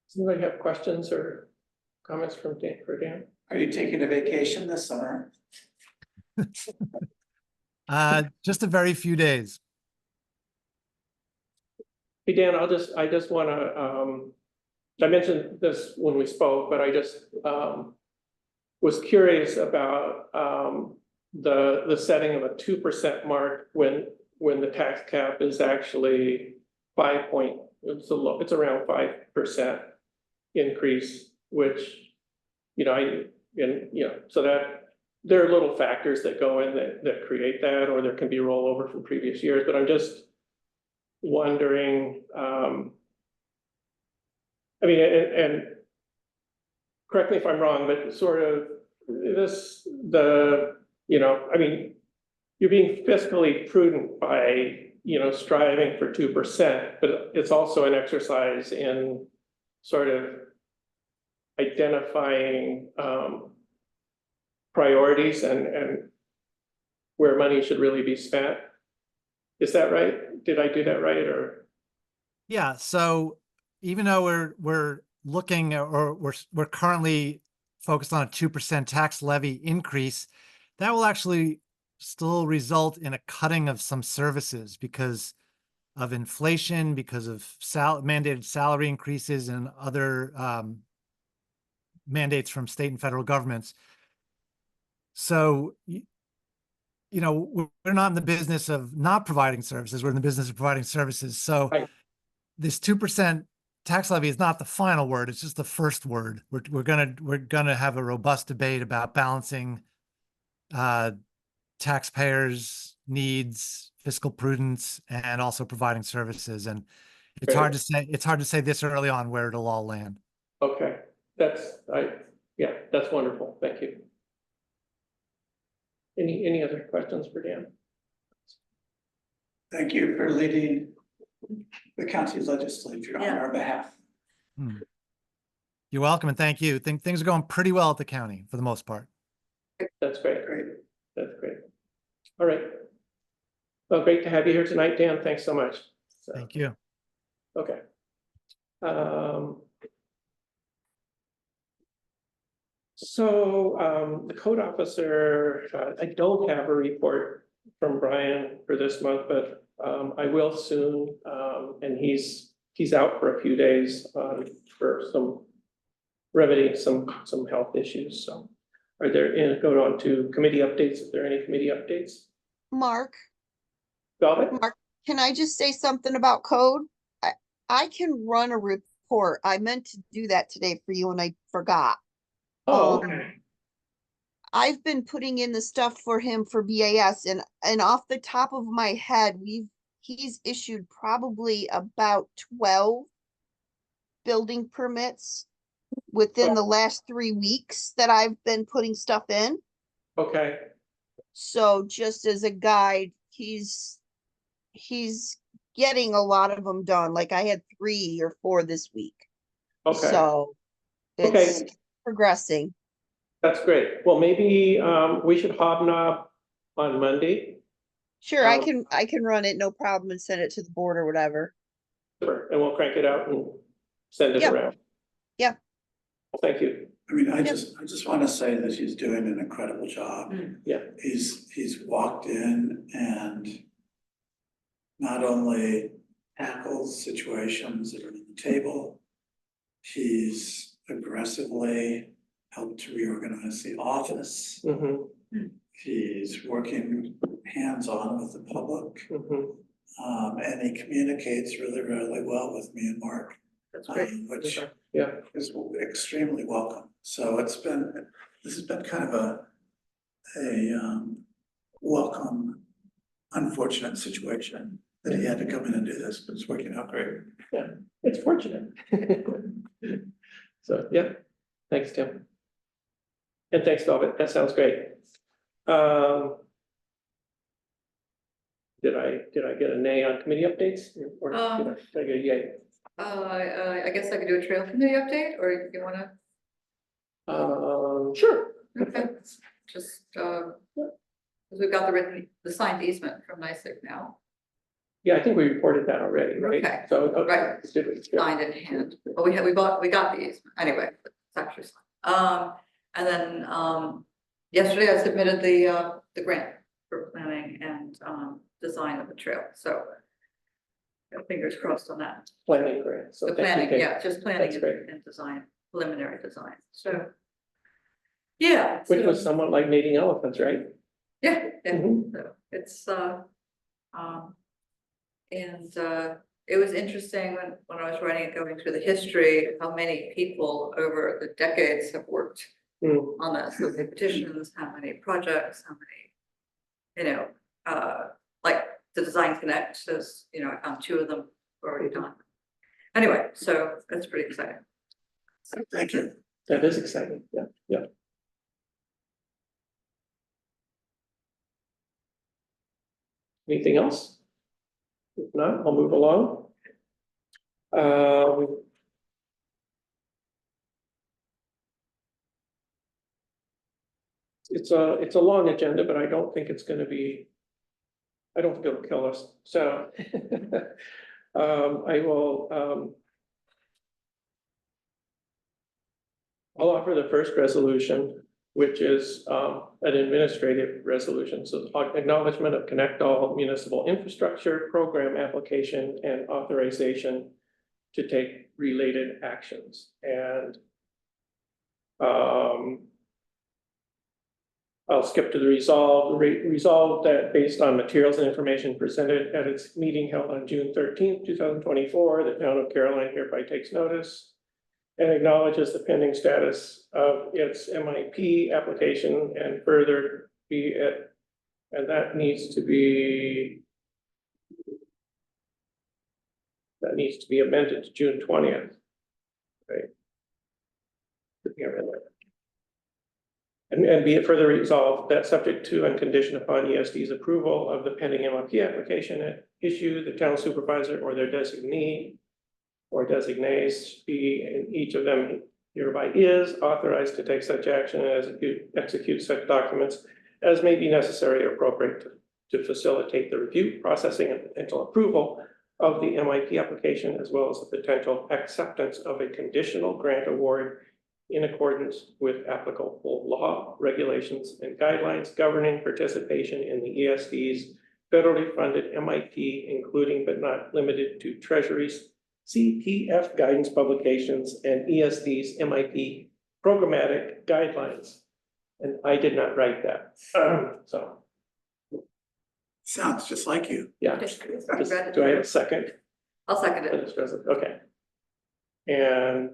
Does anybody have questions or comments for Dan? Are you taking a vacation this summer? Just a very few days. Hey, Dan, I just want to, I mentioned this when we spoke, but I just was curious about the setting of a 2% mark when the tax cap is actually it's around 5% increase, which, so that there are little factors that go in that create that, or there can be rollover from previous years, but I'm just wondering, I mean, and correct me if I'm wrong, but sort of this, I mean, you're being fiscally prudent by, striving for 2%, but it's also an exercise in sort of identifying priorities and where money should really be spent. Is that right? Did I do that right, or? Yeah, so even though we're looking or we're currently focused on a 2% tax levy increase, that will actually still result in a cutting of some services because of inflation, because of mandated salary increases and other mandates from state and federal governments. So, we're not in the business of not providing services. We're in the business of providing services. So Right. this 2% tax levy is not the final word. It's just the first word. We're gonna have a robust debate about balancing taxpayers' needs, fiscal prudence, and also providing services. And it's hard to say this early on where it'll all land. Okay, that's wonderful. Thank you. Any other questions for Dan? Thank you for leading the county legislature on Yeah. our behalf. You're welcome and thank you. Things are going pretty well at the county for the most part. That's great. That's great. All right. Well, great to have you here tonight, Dan. Thanks so much. So, Thank you. okay. The code officer, I don't have a report from Brian for this month, but I will soon. And he's out for a few days for some remedying some health issues. So are there, go on to committee updates? Is there any committee updates? Mark, Velvet? can I just say something about code? I can run a report. I meant to do that today for you and I forgot. Oh, Um, okay. I've been putting in the stuff for him for BAS and off the top of my head, he's issued probably about 12 building permits within the last 3 weeks that I've been putting stuff in. Okay. So just as a guide, he's getting a lot of them done. Like I had 3 or 4 this week. Okay. So Okay. it's progressing. That's great. Well, maybe we should hobnob on Monday. Sure, I can run it, no problem, and send it to the board or whatever. And we'll crank it out and send it Yep. around. Yep. Well, thank you. I mean, I Yep. just want to say that he's doing an incredible job. Yeah. He's walked in and not only tackles situations that are on the table, he's aggressively helped to reorganize the office. Mm-hmm. He's working hands-on with the public, Mm-hmm. and he communicates really, really well with me and Mark, That's great. which Yeah. is extremely welcome. So this has been kind of a welcome, unfortunate situation that he had to come in and do this, but it's working out great. Yeah, it's fortunate. So, yeah, thanks, Tim. And thanks, Velvet. That sounds great. Did I get a nay on committee updates or did I get a yay? I guess I could do a trail committee update, or if you wanna, Sure. okay, just, because we've got the signed easement from NYSEG now, Yeah, I think we reported that already, right? Okay. So, Right. did we? Yeah. signed in hand, but we got the easement, anyway, it's actually signed. And then, yesterday I submitted the grant for planning and, design of the trail, so fingers crossed on that. Planning grant. So The thank you, planning, Kate. yeah, just planning That's great. and design, preliminary design, so. Yeah. Which so- was somewhat like mating elephants, right? Yeah, yeah, Mhm. so it's, it was interesting when I was writing it, going through the history, how many people over the decades have worked Mm. on this, how many petitions, how many projects, how many, like the Design Connect, says, I found 2 of them already done. Anyway, so that's pretty exciting. Thank you. That is exciting, yeah, yeah. Anything else? If not, I'll move along. It's a long agenda, but I don't think it's gonna be, I don't think it'll kill us, so. I will, I'll offer the first resolution, which is an administrative resolution, so acknowledgement of Connect All municipal infrastructure program application and authorization to take related actions, and I'll skip to the resolve that based on materials and information presented at its meeting held on June 13th, 2024, the town of Caroline hereby takes notice and acknowledges the pending status of its MIP application and further be it, and that needs to be amended to June 20th. Right. And be it further resolved that subject to and conditioned upon ESD's approval of the pending MIP application at issue, the town supervisor or their designee or designates be, and each of them hereby is authorized to take such action as execute such documents as may be necessary or appropriate to facilitate the review, processing, and potential approval of the MIP application, as well as the potential acceptance of a conditional grant award in accordance with applicable law, regulations, and guidelines governing participation in the ESD's federally funded MIP, including but not limited to Treasury's CPF guidance publications and ESD's MIP programmatic guidelines. And I did not write that, so, Sounds just like you. yeah. Do I have a second? I'll second For it. this resolution? Okay. And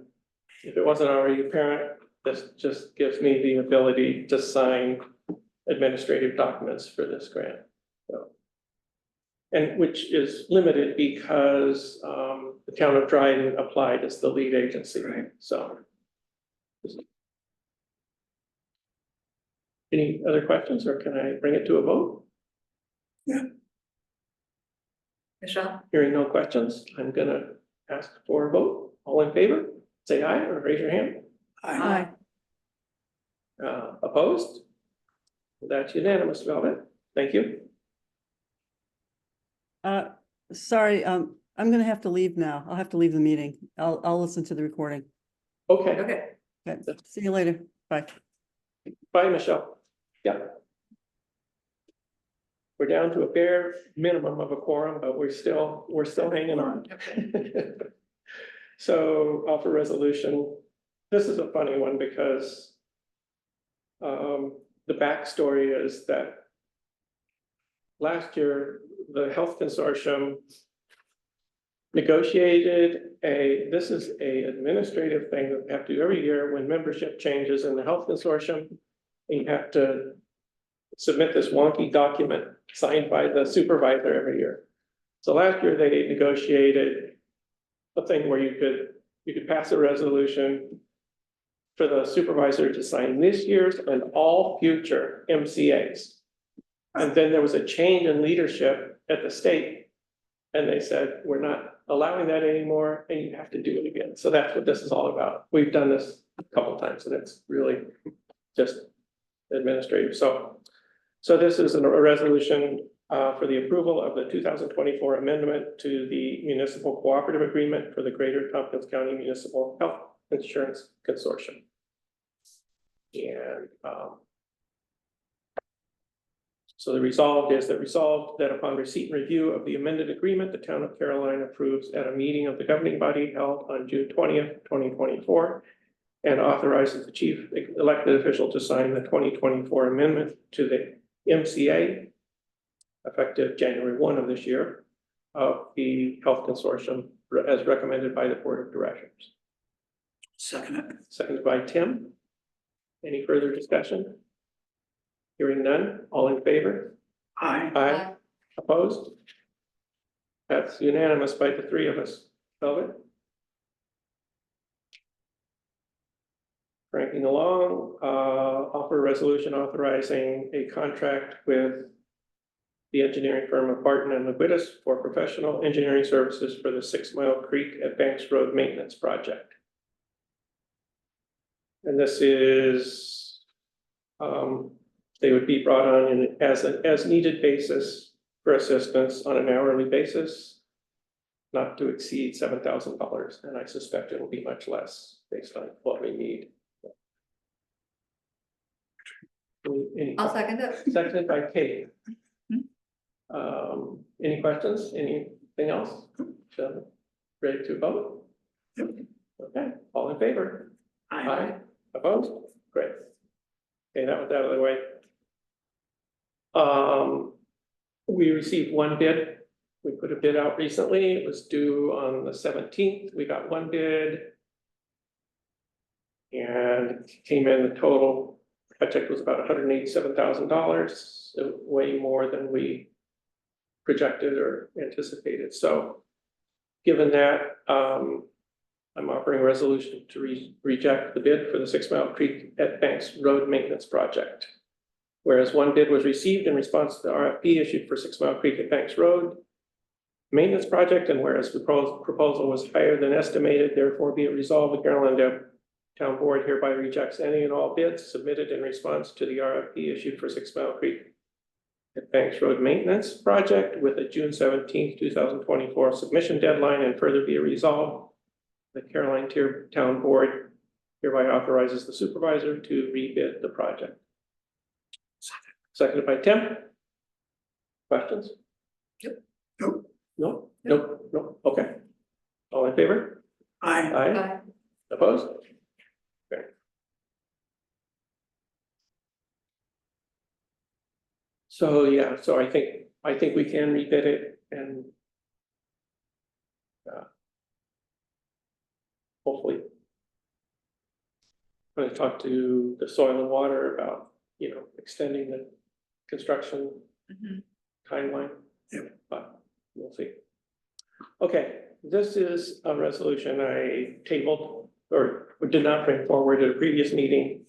if it wasn't already apparent, this just gives me the ability to sign administrative documents for this grant. So, and which is limited because the town of Dryden applied as the lead agency, Right. so. Any other questions, or can I bring it to a vote? Michelle? Hearing no questions, I'm gonna ask for a vote. All in favor, say aye or raise your hand. Aye. Opposed? That's unanimous, Velvet. Thank you. Sorry, I'm gonna have to leave now. I'll have to leave the meeting. I'll listen to the recording. Okay, Okay, Okay, see you later. Bye. bye, Michelle. Yeah. We're down to a bare minimum of a quorum, but we're still hanging on. So offer resolution. This is a funny one because the backstory is that last year, the Health Consortium negotiated this is a administrative thing that we have to do every year when membership changes in the Health Consortium. And you have to submit this wonky document signed by the supervisor every year. So last year they negotiated a thing where you could pass a resolution for the supervisor to sign this year's and all future MCAs. And then there was a change in leadership at the state. And they said, we're not allowing that anymore and you have to do it again. So that's what this is all about. We've done this a couple of times and it's really just administrative. So this is a resolution for the approval of the 2024 amendment to the municipal cooperative agreement for the Greater Tompkins County Municipal Health Insurance Consortium. And so the resolved that upon receipt and review of the amended agreement, the town of Caroline approves at a meeting of the governing body held on June 20th, 2024, and authorizes the chief elected official to sign the 2024 amendment to the MCA effective January 1 of this year of the Health Consortium as recommended by the Board of Directors. Second it. Seconded by Tim. Any further discussion? Hearing none, all in favor? Aye. Aye. Opposed? That's unanimous by the three of us. Velvet? cranking along, offer a resolution authorizing a contract with the engineering firm of Barton and Liquidas for professional engineering services for the 6 Mile Creek at Banks Road Maintenance Project. And this is, they would be brought on in as an as-needed basis for assistance on an hourly basis, not to exceed $7,000, and I suspect it will be much less based on what we need. I'll second it. Seconded by Kate. Any questions? Anything else? Ready to vote? Yep. Okay, all in favor? Aye. Opposed? Great. Okay, that was out of the way. We received one bid. We put a bid out recently. It was due on the 17th. We got one bid. And it came in, the total project was about $187,000, so way more than we projected or anticipated. So given that, I'm offering a resolution to reject the bid for the 6 Mile Creek at Banks Road Maintenance Project. Whereas one bid was received in response to the RFP issued for 6 Mile Creek at Banks Road Maintenance Project, and whereas the proposal was higher than estimated, therefore be it resolved, the Carolina Town Board hereby rejects any and all bids submitted in response to the RFP issued for 6 Mile Creek at Banks Road Maintenance Project with a June 17th, 2024 submission deadline, and further be resolved. The Caroline Town Board hereby authorizes the supervisor to rebid the project. Seconded by Tim. Questions? Nope. No, nope, nope, okay. All in favor? Aye. Aye. Aye. Opposed? Okay. So, yeah, so I think we can rebid it and hopefully I'm going to talk to the Soil and Water about, extending the construction Mhm. timeline. Yep. But we'll see. Okay, this is a resolution I tabled or did not bring forward at a previous meeting.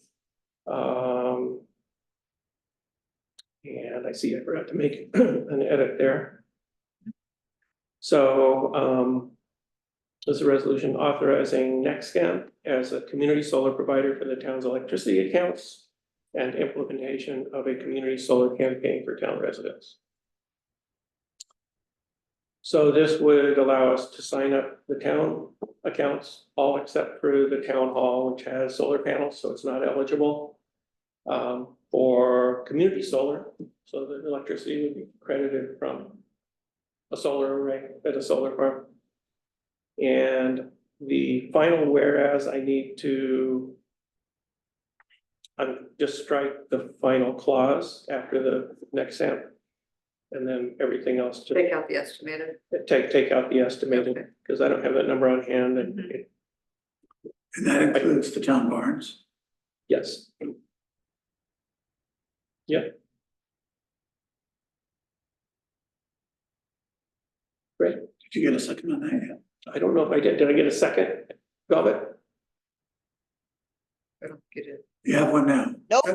And I see I forgot to make an edit there. So, this is a resolution authorizing NextScan as a community solar provider for the town's electricity accounts and implementation of a community solar campaign for town residents. So this would allow us to sign up the town accounts, all except for the town hall, which has solar panels, so it's not eligible for community solar. So the electricity would be credited from a solar array at a solar farm. And the final whereas I need to just strike the final clause after the next amp. And then everything else just Take out the estimated. take out the estimated, Okay. because I don't have that number on hand and Mhm. And that includes the town barns. yes. Yep. Great. Did you get a second on that yet? I don't know if I did. Did I get a second? Velvet? I don't get it. You have one now. Nope.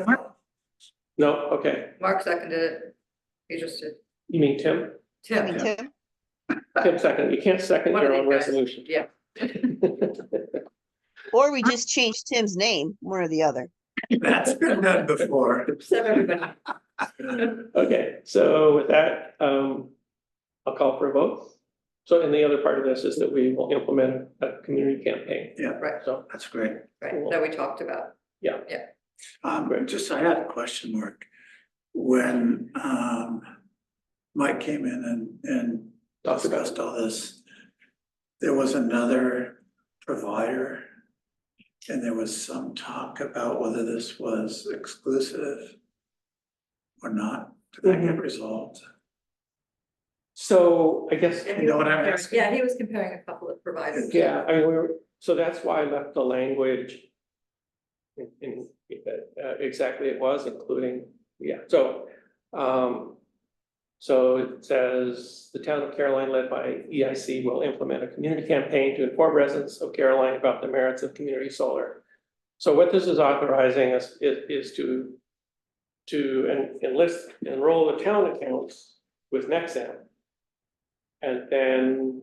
No? Okay. Mark seconded it. He just did. You mean Tim? I mean, Tim. Tim, Tim second. You can't second One of your own these guys. resolution. Yeah. or we just changed Tim's name, one or the other. That's been done before. Except everybody. Okay, so with that, I'll call for a vote. So, and the other part of this is that we will implement a community campaign. Yeah, Right, So, that's great. right, that we talked about. Just, I had a question, Mark. When, Mike came in and discussed all this, there was another provider. And there was some talk about whether this was exclusive or not. Did that get resolved? so I guess. You know what I'm asking? Yeah, he was comparing a couple of providers. Yeah, I mean, so that's why I left the language. In exactly it was, including, yeah, so. So it says, the town of Caroline led by EIC will implement a community campaign to inform residents of Caroline about the merits of community solar. So what this is authorizing is to enroll the town accounts with Nexam. And then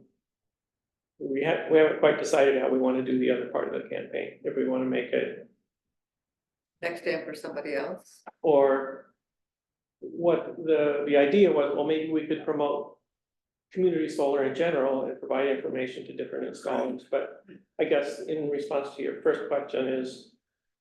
we haven't quite decided how we want to do the other part of the campaign, if we want to make it, Next day for somebody else. or what the idea was, well, maybe we could promote community solar in general and provide information to different installers, but I guess in response to your first question is,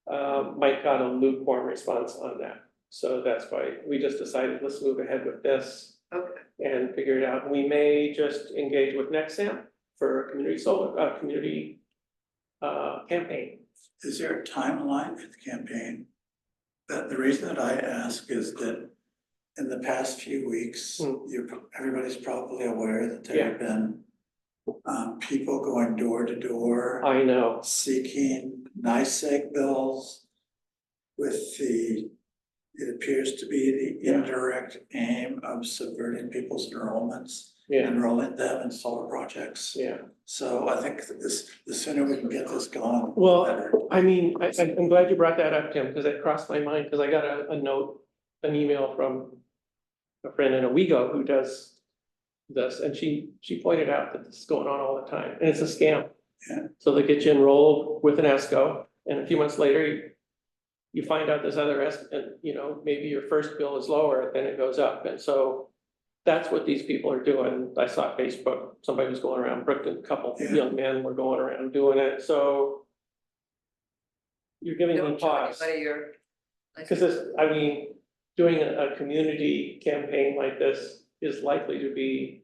Mike got a lukewarm response on that. So that's why we just decided, let's move ahead with this Okay. and figure it out. We may just engage with Nexam for a community solar, community campaign. Is there a timeline for the campaign? The reason that I ask is that in the past few weeks, everybody's probably aware that there have been people going door to door I know, seeking NICEAG bills with it appears to be the indirect aim of subverting people's enrollments, yeah, enrolling them in solar projects. yeah. So I think that the sooner we can get this going, the Well, better. I mean, I'm glad you brought that up, Tim, because it crossed my mind, because I got a note, an email from a friend in Owego who does this, and she pointed out that this is going on all the time, and it's a scam. Yeah. So they get you enrolled with an ESCO, and a few months later, you find out this other and maybe your first bill is lower, then it goes up, and so that's what these people are doing. I saw Facebook, somebody was going around Brooklyn, a couple of young men were going around doing it, so you're giving them Don't tell pause. anybody you're. Because this, I mean, doing a community campaign like this is likely to be,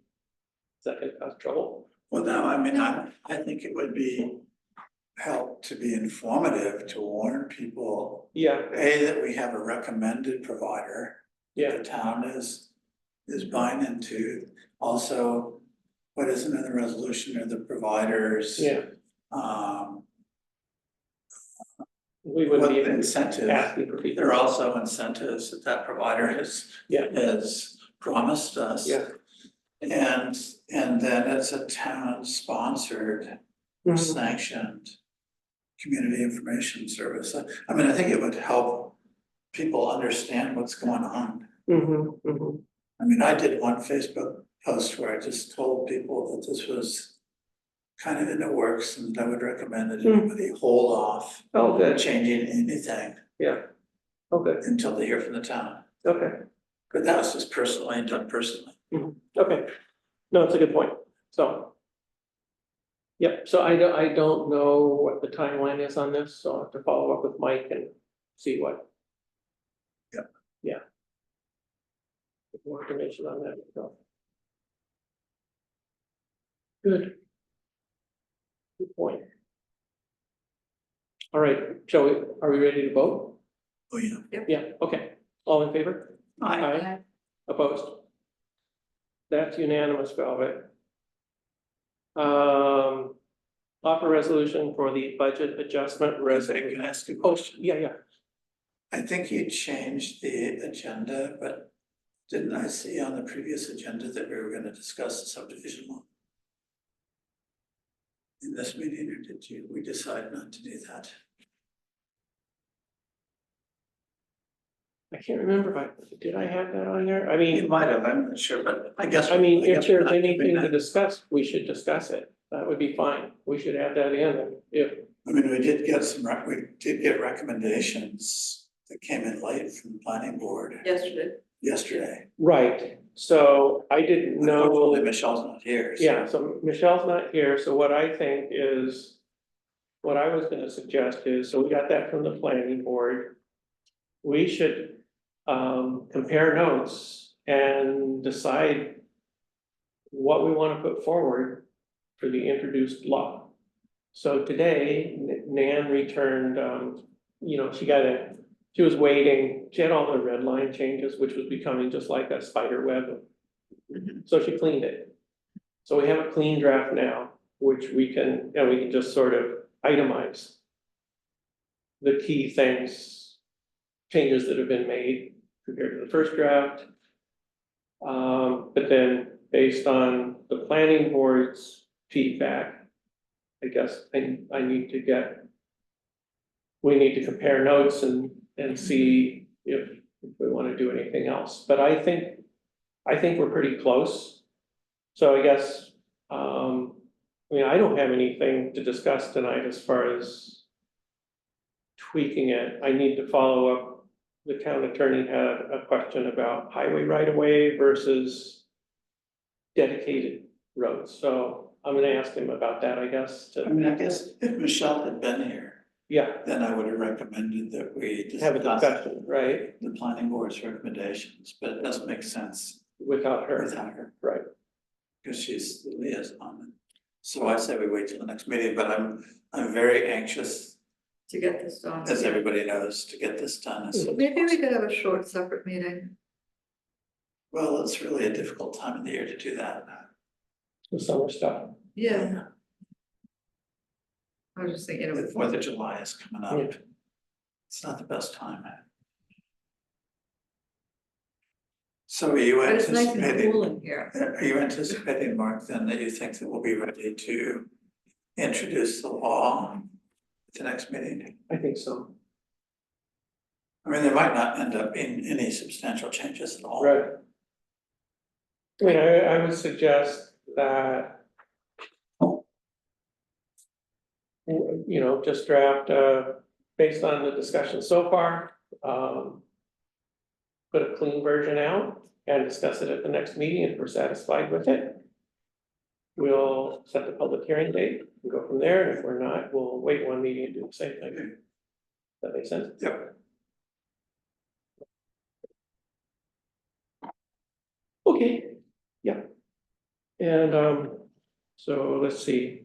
is that gonna cause trouble? Well, no, I mean, I think it would be help to be informative, to warn people, Yeah, that we have a recommended provider. yeah, The town is buying into. Also, what isn't in the resolution are the providers. yeah, Um, we what wouldn't the even incentive, asking for people. there are also incentives that provider has promised us. Yeah. And then it's a town sponsored or Mhm. sanctioned community information service. I mean, I think it would help people understand what's going on. Mhm, mhm. I mean, I did one Facebook post where I just told people that this was kind of in the works and I would recommend that anybody hold off Oh, good, changing anything yeah, okay, until they hear from the town. okay, But that was just personally done personally. okay. No, it's a good point, so. Yep, so I don't know what the timeline is on this, so I'll have to follow up with Mike and see what. Yep. Yeah. Get more information on that, so. Good. Good point. All right, are we ready to vote? Oh, yeah. Yeah, okay, all in favor? I Opposed? That's unanimous, Velvet. Offer resolution for the budget adjustment can resolution. ask a Oh, question. yeah. I think you changed the agenda, but didn't I see on the previous agenda that we were gonna discuss the subdivision law? In this meeting, or we decide not to do that? I can't remember did I have that on there? I You mean, might have, I'm not sure, but I guess. if we're there's not doing anything to that. discuss, we should discuss it. That would be fine. We should add that in if, I mean, we did get recommendations that came in late from the planning board yesterday. right. So I didn't know. Hopefully Michelle's not here. so- Yeah, so Michelle's not here, so what I think is, what I was gonna suggest is, so we got that from the planning board. We should compare notes and decide what we wanna put forward for the introduced law. So today, Nan returned, she was waiting, she had all the red line changes, which was becoming just like a spider web. So she cleaned it. So we have a clean draft now, which we can just sort of itemize the key things, changes that have been made compared to the first draft. But then based on the planning board's feedback, I guess I need to get we need to compare notes and see if we want to do anything else. But I think we're pretty close. So I guess, I mean, I don't have anything to discuss tonight as far as tweaking it. I need to follow up. The town attorney had a question about highway right of way versus dedicated roads. So I'm gonna ask him about that, I guess, I mean, I guess if Michelle had been here, yeah, then I would have recommended that we have a discuss discussion, right, the planning board's recommendations, but it doesn't make sense without her, without her, right? because she's the liaison. So I say we wait till the next meeting, but I'm very anxious, To get this done. as everybody knows, to get this done. as soon as Maybe we possible. could have a short separate meeting. Well, it's really a difficult time of the year to do that. The summer stuff. Yeah. I was just thinking, The Fourth of July is coming up. Yeah. It's not the best time. So are you but it's nice and anticipating, cool in here. are you anticipating, Mark, then that you think that we'll be ready to introduce the law at the next meeting? I think so. I mean, there might not end up being any substantial changes at all. Right. I mean, I would suggest that, you know, just draft, based on the discussion so far, put a clean version out and discuss it at the next meeting if we're satisfied with it. We'll set the public hearing date and go from there, and if we're not, we'll wait one meeting and do the same thing. Does that make sense? Yep. Okay, yeah. And so let's see.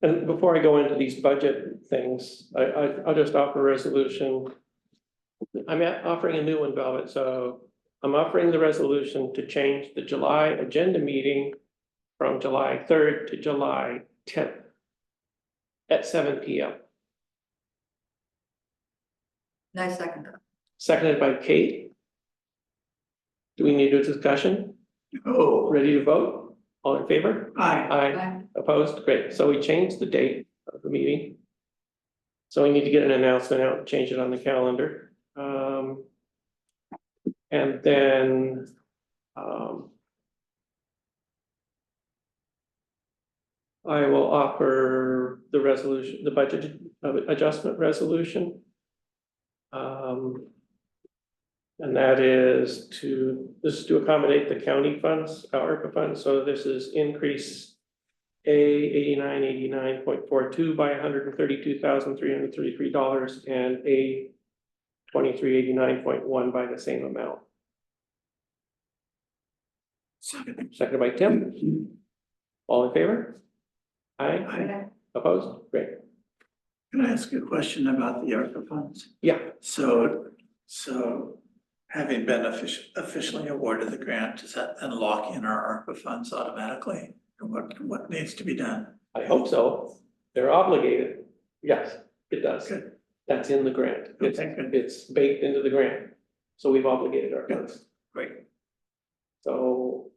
And before I go into these budget things, I'll just offer a resolution. I'm offering a new one, Velvet, so I'm offering the resolution to change the July agenda meeting from July 3rd to July 10th at 7 p.m. Nice second. Seconded by Kate. Do we need a discussion? Oh, Ready to vote? All in favor? aye. Aye. Bye. Opposed? Great. So we changed the date of the meeting. So we need to get an announcement out and change it on the calendar. And then, I will offer the resolution, the budget adjustment resolution. And that is to accommodate the county funds, our ARPA funds, so this is increase A 8989.42 by $132,333 and A 2389.1 by the same amount. Seconded by Tim. All in favor? Aye. Okay. Opposed? Great. Can I ask a question about the ARPA funds? Yeah, So having been officially awarded the grant, does that then lock in our ARPA funds automatically? And what needs to be done? I hope so. They're obligated. Yes, it does. Good. That's in the grant. It's, Okay, good. it's baked into the grant. So we've obligated our funds. Great. So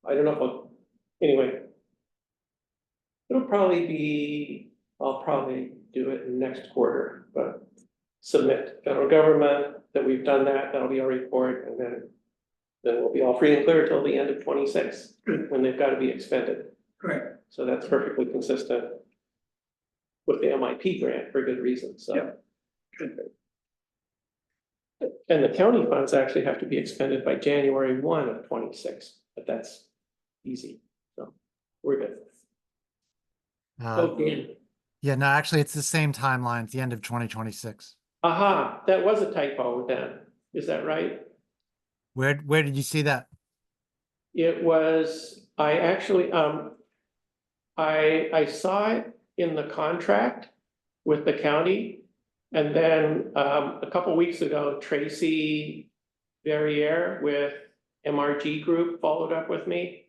I don't know if, anyway. It'll probably be, I'll probably do it next quarter, but submit to federal government that we've done that, that'll be our report, and then we'll be all free and clear till the end of 26, Good. when they've got to be expended. Great. So that's perfectly consistent with the MIP grant for good reason, so. Yep. Good. And the county funds actually have to be expended by January 1 of 26, but that's easy, so we're good. Okay, Yeah, no, actually, it's the same timeline, it's the end of 2026. aha, that was a typo then, is that right? Where did you see that? It was, I actually, I saw it in the contract with the county. And then, a couple weeks ago, Tracy Verrier with MRG Group followed up with me.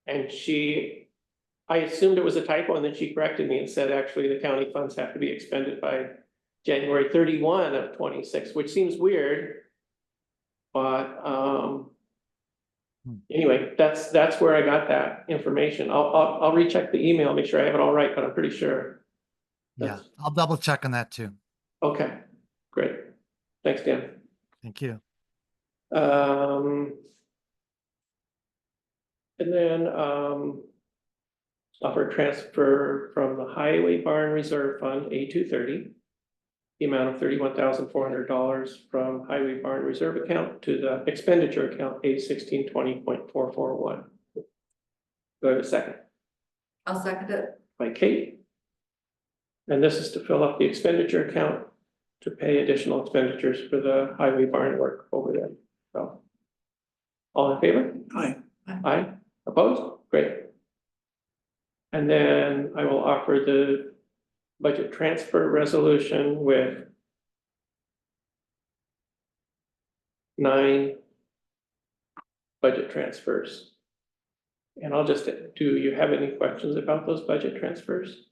And I assumed it was a typo, and then she corrected me and said, actually, the county funds have to be expended by January 31 of 26, which seems weird. But, anyway, that's where I got that information. I'll recheck the email, make sure I have it all right, but I'm pretty sure. Yeah, That's- I'll double check on that too. Okay, great. Thanks, Dan. Thank you. And then, offer transfer from the Highway Barn Reserve Fund, A 230. The amount of $31,400 from Highway Barn Reserve account to the expenditure account, A 1620.441. Do I have a second? I'll second it. By Kate. And this is to fill up the expenditure account to pay additional expenditures for the highway barn work over there. So. All in favor? Aye. Aye. Opposed? Great. And then I will offer the budget transfer resolution with 9 budget transfers. And I'll just, do you have any questions about those budget transfers?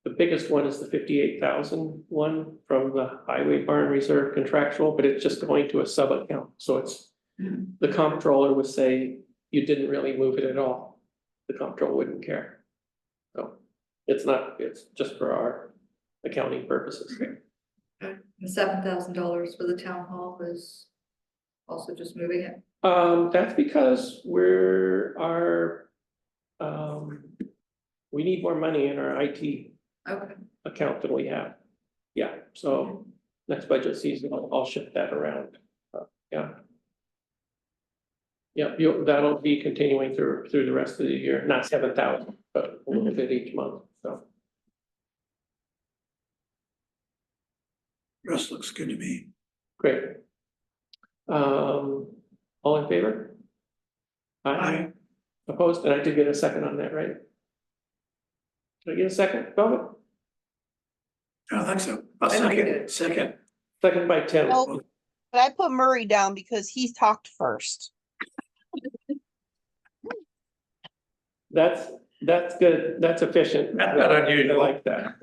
The biggest one is the 58,000 one from the highway barn reserve contractual, but it's just going to a sub account, so it's. The comptroller would say you didn't really move it at all. The comptroller wouldn't care. So it's not, it's just for our accounting purposes. The $7,000 for the town hall is also just moving it. That's because we need more money in our IT Okay. account than we have. Yeah, so next budget season, I'll shift that around. Yeah. Yeah, that'll be continuing through the rest of the year, not 7,000, but a little bit each month, so. Rest looks good to me. Great. All in favor? Aye. Opposed? And I did get a second on that, right? Did I get a second, Velvet? I don't think so. A I think second, it- second. Second by Tim. Oh. But I put Murray down because he talked first. That's good. That's efficient. That's not unusual. I like that.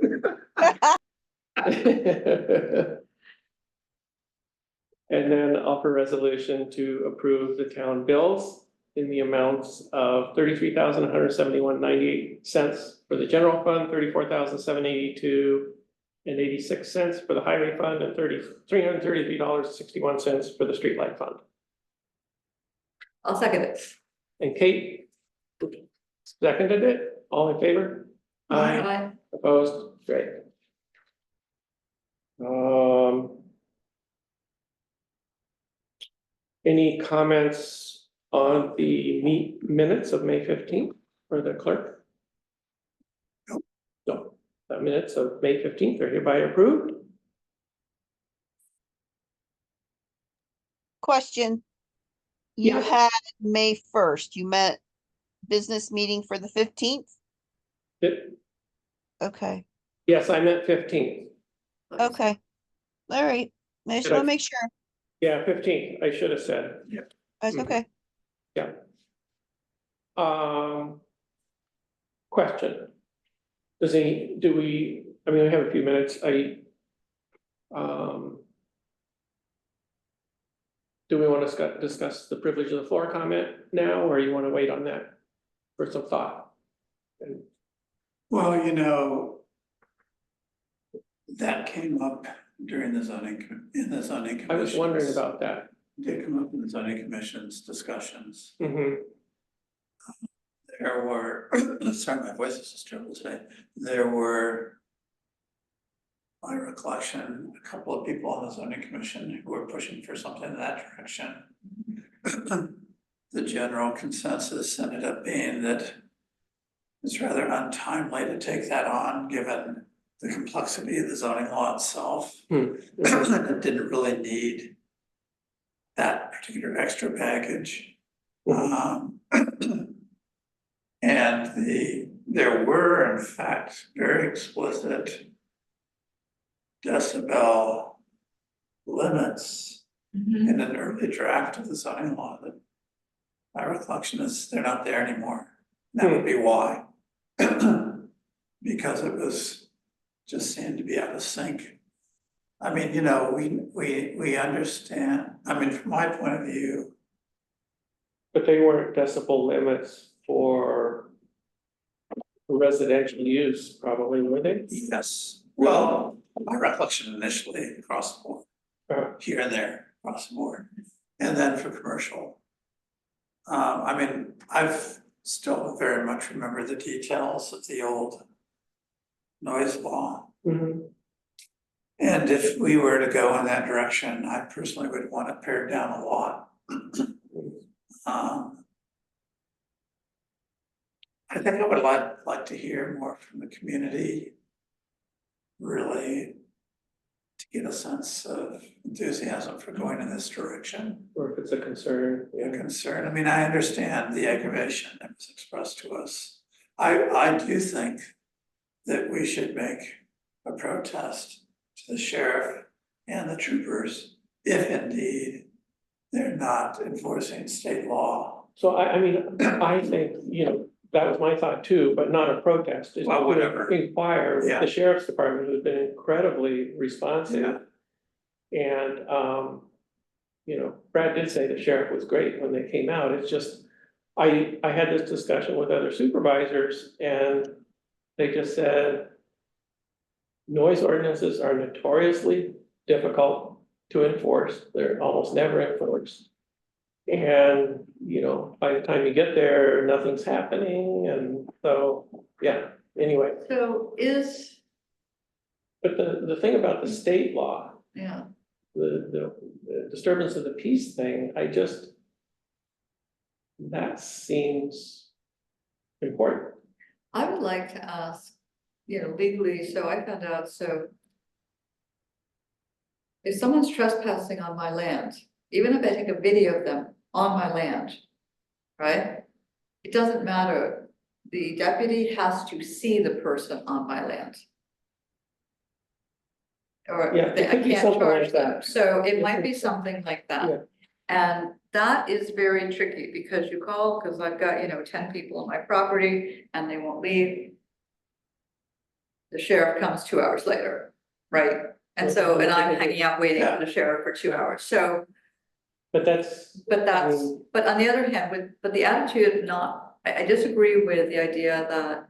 And then offer resolution to approve the town bills in the amounts of $33,171.98 for the general fund, $34,782.86 for the highway fund, and $333.61 for the streetlight fund. I'll second it. And Kate seconded it. All in favor? Aye. Opposed? Great. Any comments on the minutes of May 15th for the clerk? Nope. So, the minutes of May 15th are hereby approved. Question. You Yeah. had May 1st, you met business meeting for the 15th? Okay, Yes, I meant 15th. okay. All right. I just Did I- want to make sure. Yeah, 15th, I should have said. That's Mhm. okay. Yeah. Question. I mean, we have a few minutes, do we want to discuss the privilege of the floor comment now, or you want to wait on that for some thought? And Well, that came up during the zoning, in the zoning commission. I was wondering about that. Did come up in the zoning commission's discussions. Mhm. There were, sorry, my voice is just troubled today. There were, my recollection, a couple of people on the zoning commission who were pushing for something in that direction. The general consensus ended up being that it's rather untimely to take that on, given the complexity of the zoning law itself. It didn't really need that particular extra baggage. And there were in fact very explicit decibel limits in an early draft of the zoning law that my recollection is they're not there anymore. That would be why. Because it was, just seemed to be out of sync. I mean, we understand, I mean, from my point of view, But they weren't decibel limits for residential use, probably, were they? Yes, well, my recollection initially across the board, here and there, across the board, and then for commercial. I mean, I've still very much remember the details of the old noise law. Mhm. And if we were to go in that direction, I personally would want it pared down a lot. I think I would like to hear more from the community. Really, to get a sense of enthusiasm for going in this direction. Or if it's a concern, A concern, I mean, I understand the aggravation that was expressed to us. I do think that we should make a protest to the sheriff and the troopers if indeed they're not enforcing state law. So I mean, I think, you know, that was my thought too, but not a protest. Just Well, whatever. Inquire with Yeah. the sheriff's department, who's been incredibly responsive. And, you know, Brad did say the sheriff was great when they came out. It's just, I had this discussion with other supervisors and they just said noise ordinances are notoriously difficult to enforce. They're almost never enforced. And, you know, by the time you get there, nothing's happening, and so, yeah, anyway. So But the thing about the state law, yeah, the disturbance of the peace thing, that seems important. I would like to ask, you know, legally, so I found out, so if someone's trespassing on my land, even if I take a video of them on my land, right? It doesn't matter, the deputy has to see the person on my land. Or Yeah, it I could be can't something charge like them, that. so it It might could- be something like Yeah. that. And that is very tricky, because you call, because I've got, you know, 10 people on my property and they won't leave. The sheriff comes 2 hours later, right? And so, and I'm hanging out waiting for the sheriff for 2 hours, so, But that's, but that's, I mean- but on the other hand, but the attitude not, I disagree with the idea that.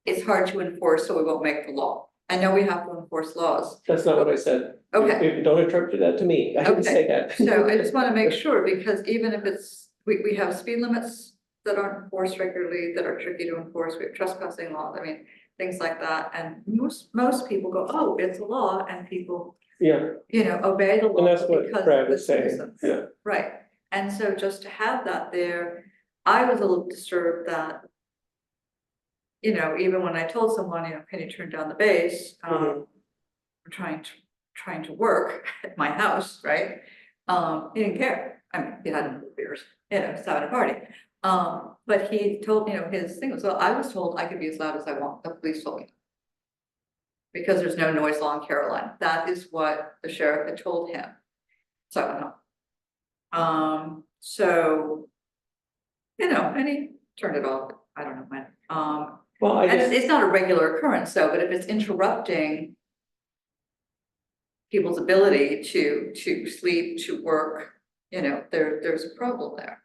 It's hard to enforce, so we won't make the law. I know we have to enforce laws, that's not what I said. okay. Don't interpret that to me. I didn't say that. So I just want to make sure, because even if it's, we have speed limits that aren't enforced regularly, that are tricky to enforce, we have trespassing laws, I mean, things like that. And most people go, oh, it's a law, and people, Yeah, you know, obey the law. and that's what because Brad of was the saying, citizens. yeah. Right, and so just to have that there, I was a little disturbed that. You know, even when I told someone, you know, can you turn down the bass, Mhm. I'm trying to work at my house, right? He didn't care, I mean, he had beers, you know, he's having a party. But he told, you know, his thing was, well, I was told I could be as loud as I want, the police told me. Because there's no noise law in Caroline, that is what the sheriff had told him. So I don't know. So. You know, and he turned it off, I don't know when, Well, I and guess, it's not a regular occurrence, though, but if it's interrupting. People's ability to sleep, to work, you know, there's a problem there.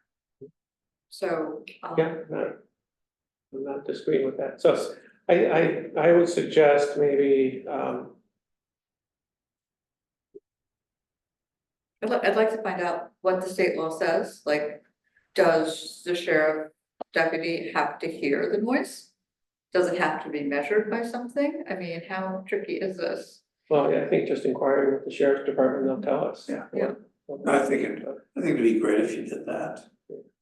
So. yeah, I'm not disagreeing with that. So I would suggest maybe, I'd like to find out what the state law says, like, does the sheriff deputy have to hear the noise? Does it have to be measured by something? I mean, how tricky is this? well, yeah, I think just inquiring with the sheriff's department, they'll tell us. Yeah. Yeah. I think it'd be great if you did that,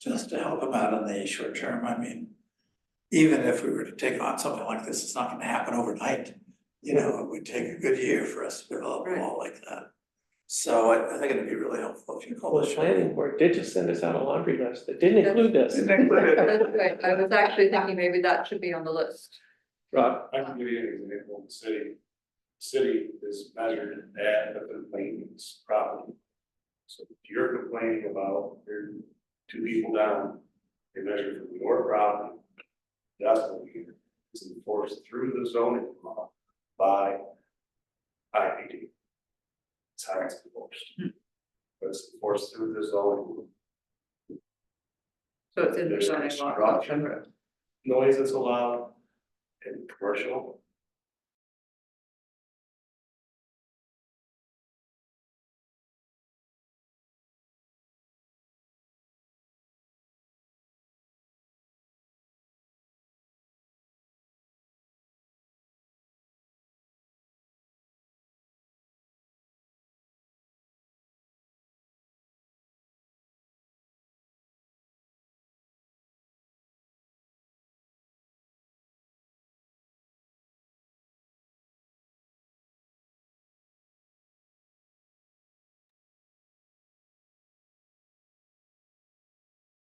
just to help them out in the short term, I mean. Even if we were to take on something like this, it's not gonna happen overnight, you know, it would take a good year for us to develop a law like that. So I think it'd be really helpful if you call Well, the the sheriff. planning board did just send us out a laundry list that didn't include this. That's right. I was actually thinking maybe that should be on the list. Rob, I can give you an example of the city. City is measured at the complainant's property. So if you're complaining about your 2 people down, they measure from your property. Decibel meter is enforced through the zoning law by IPD. That's how it's enforced. But it's enforced through the zoning. So it's in the There's zoning law. construction. noise that's allowed in commercial.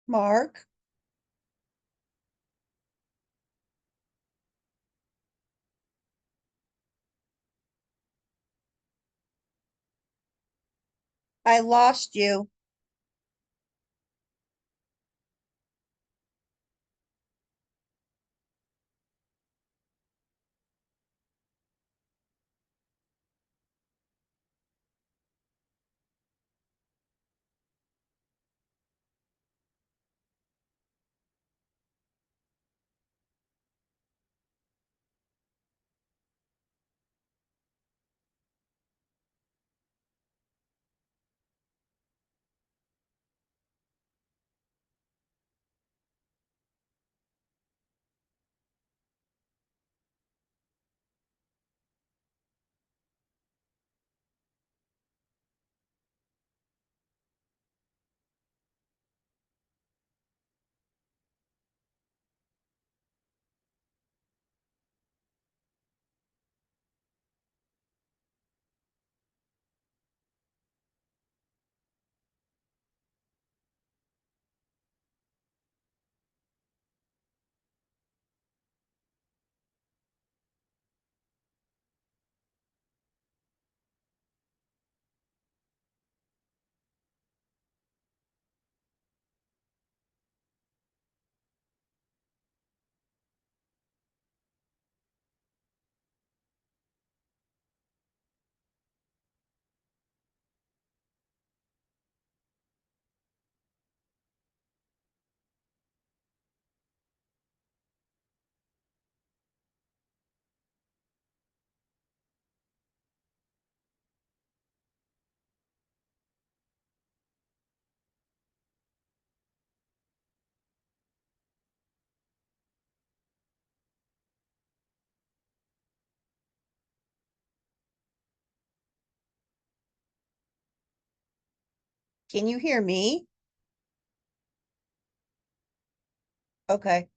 Mark? I lost you. Can you hear me? Okay.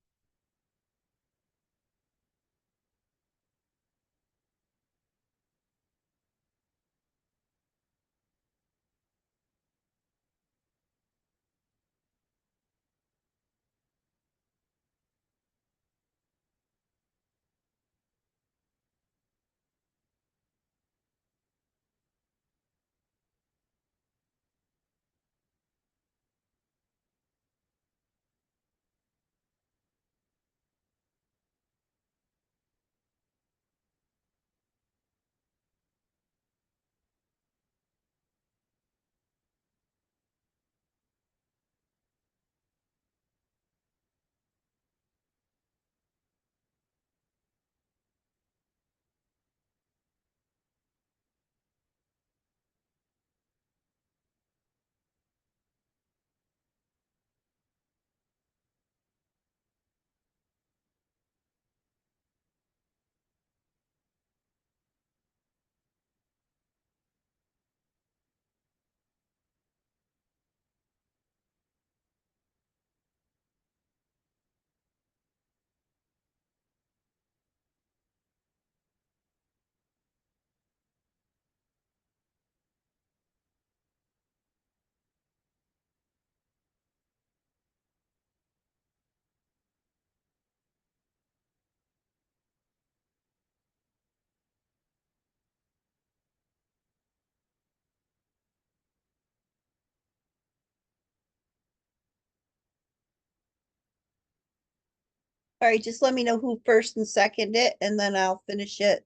All right, just let me know who first and second it, and then I'll finish it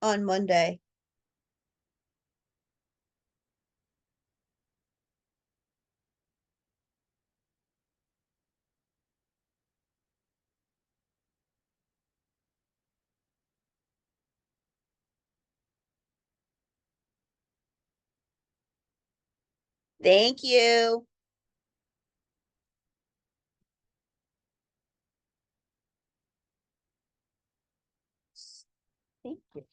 on Monday. Thank you. Thank you.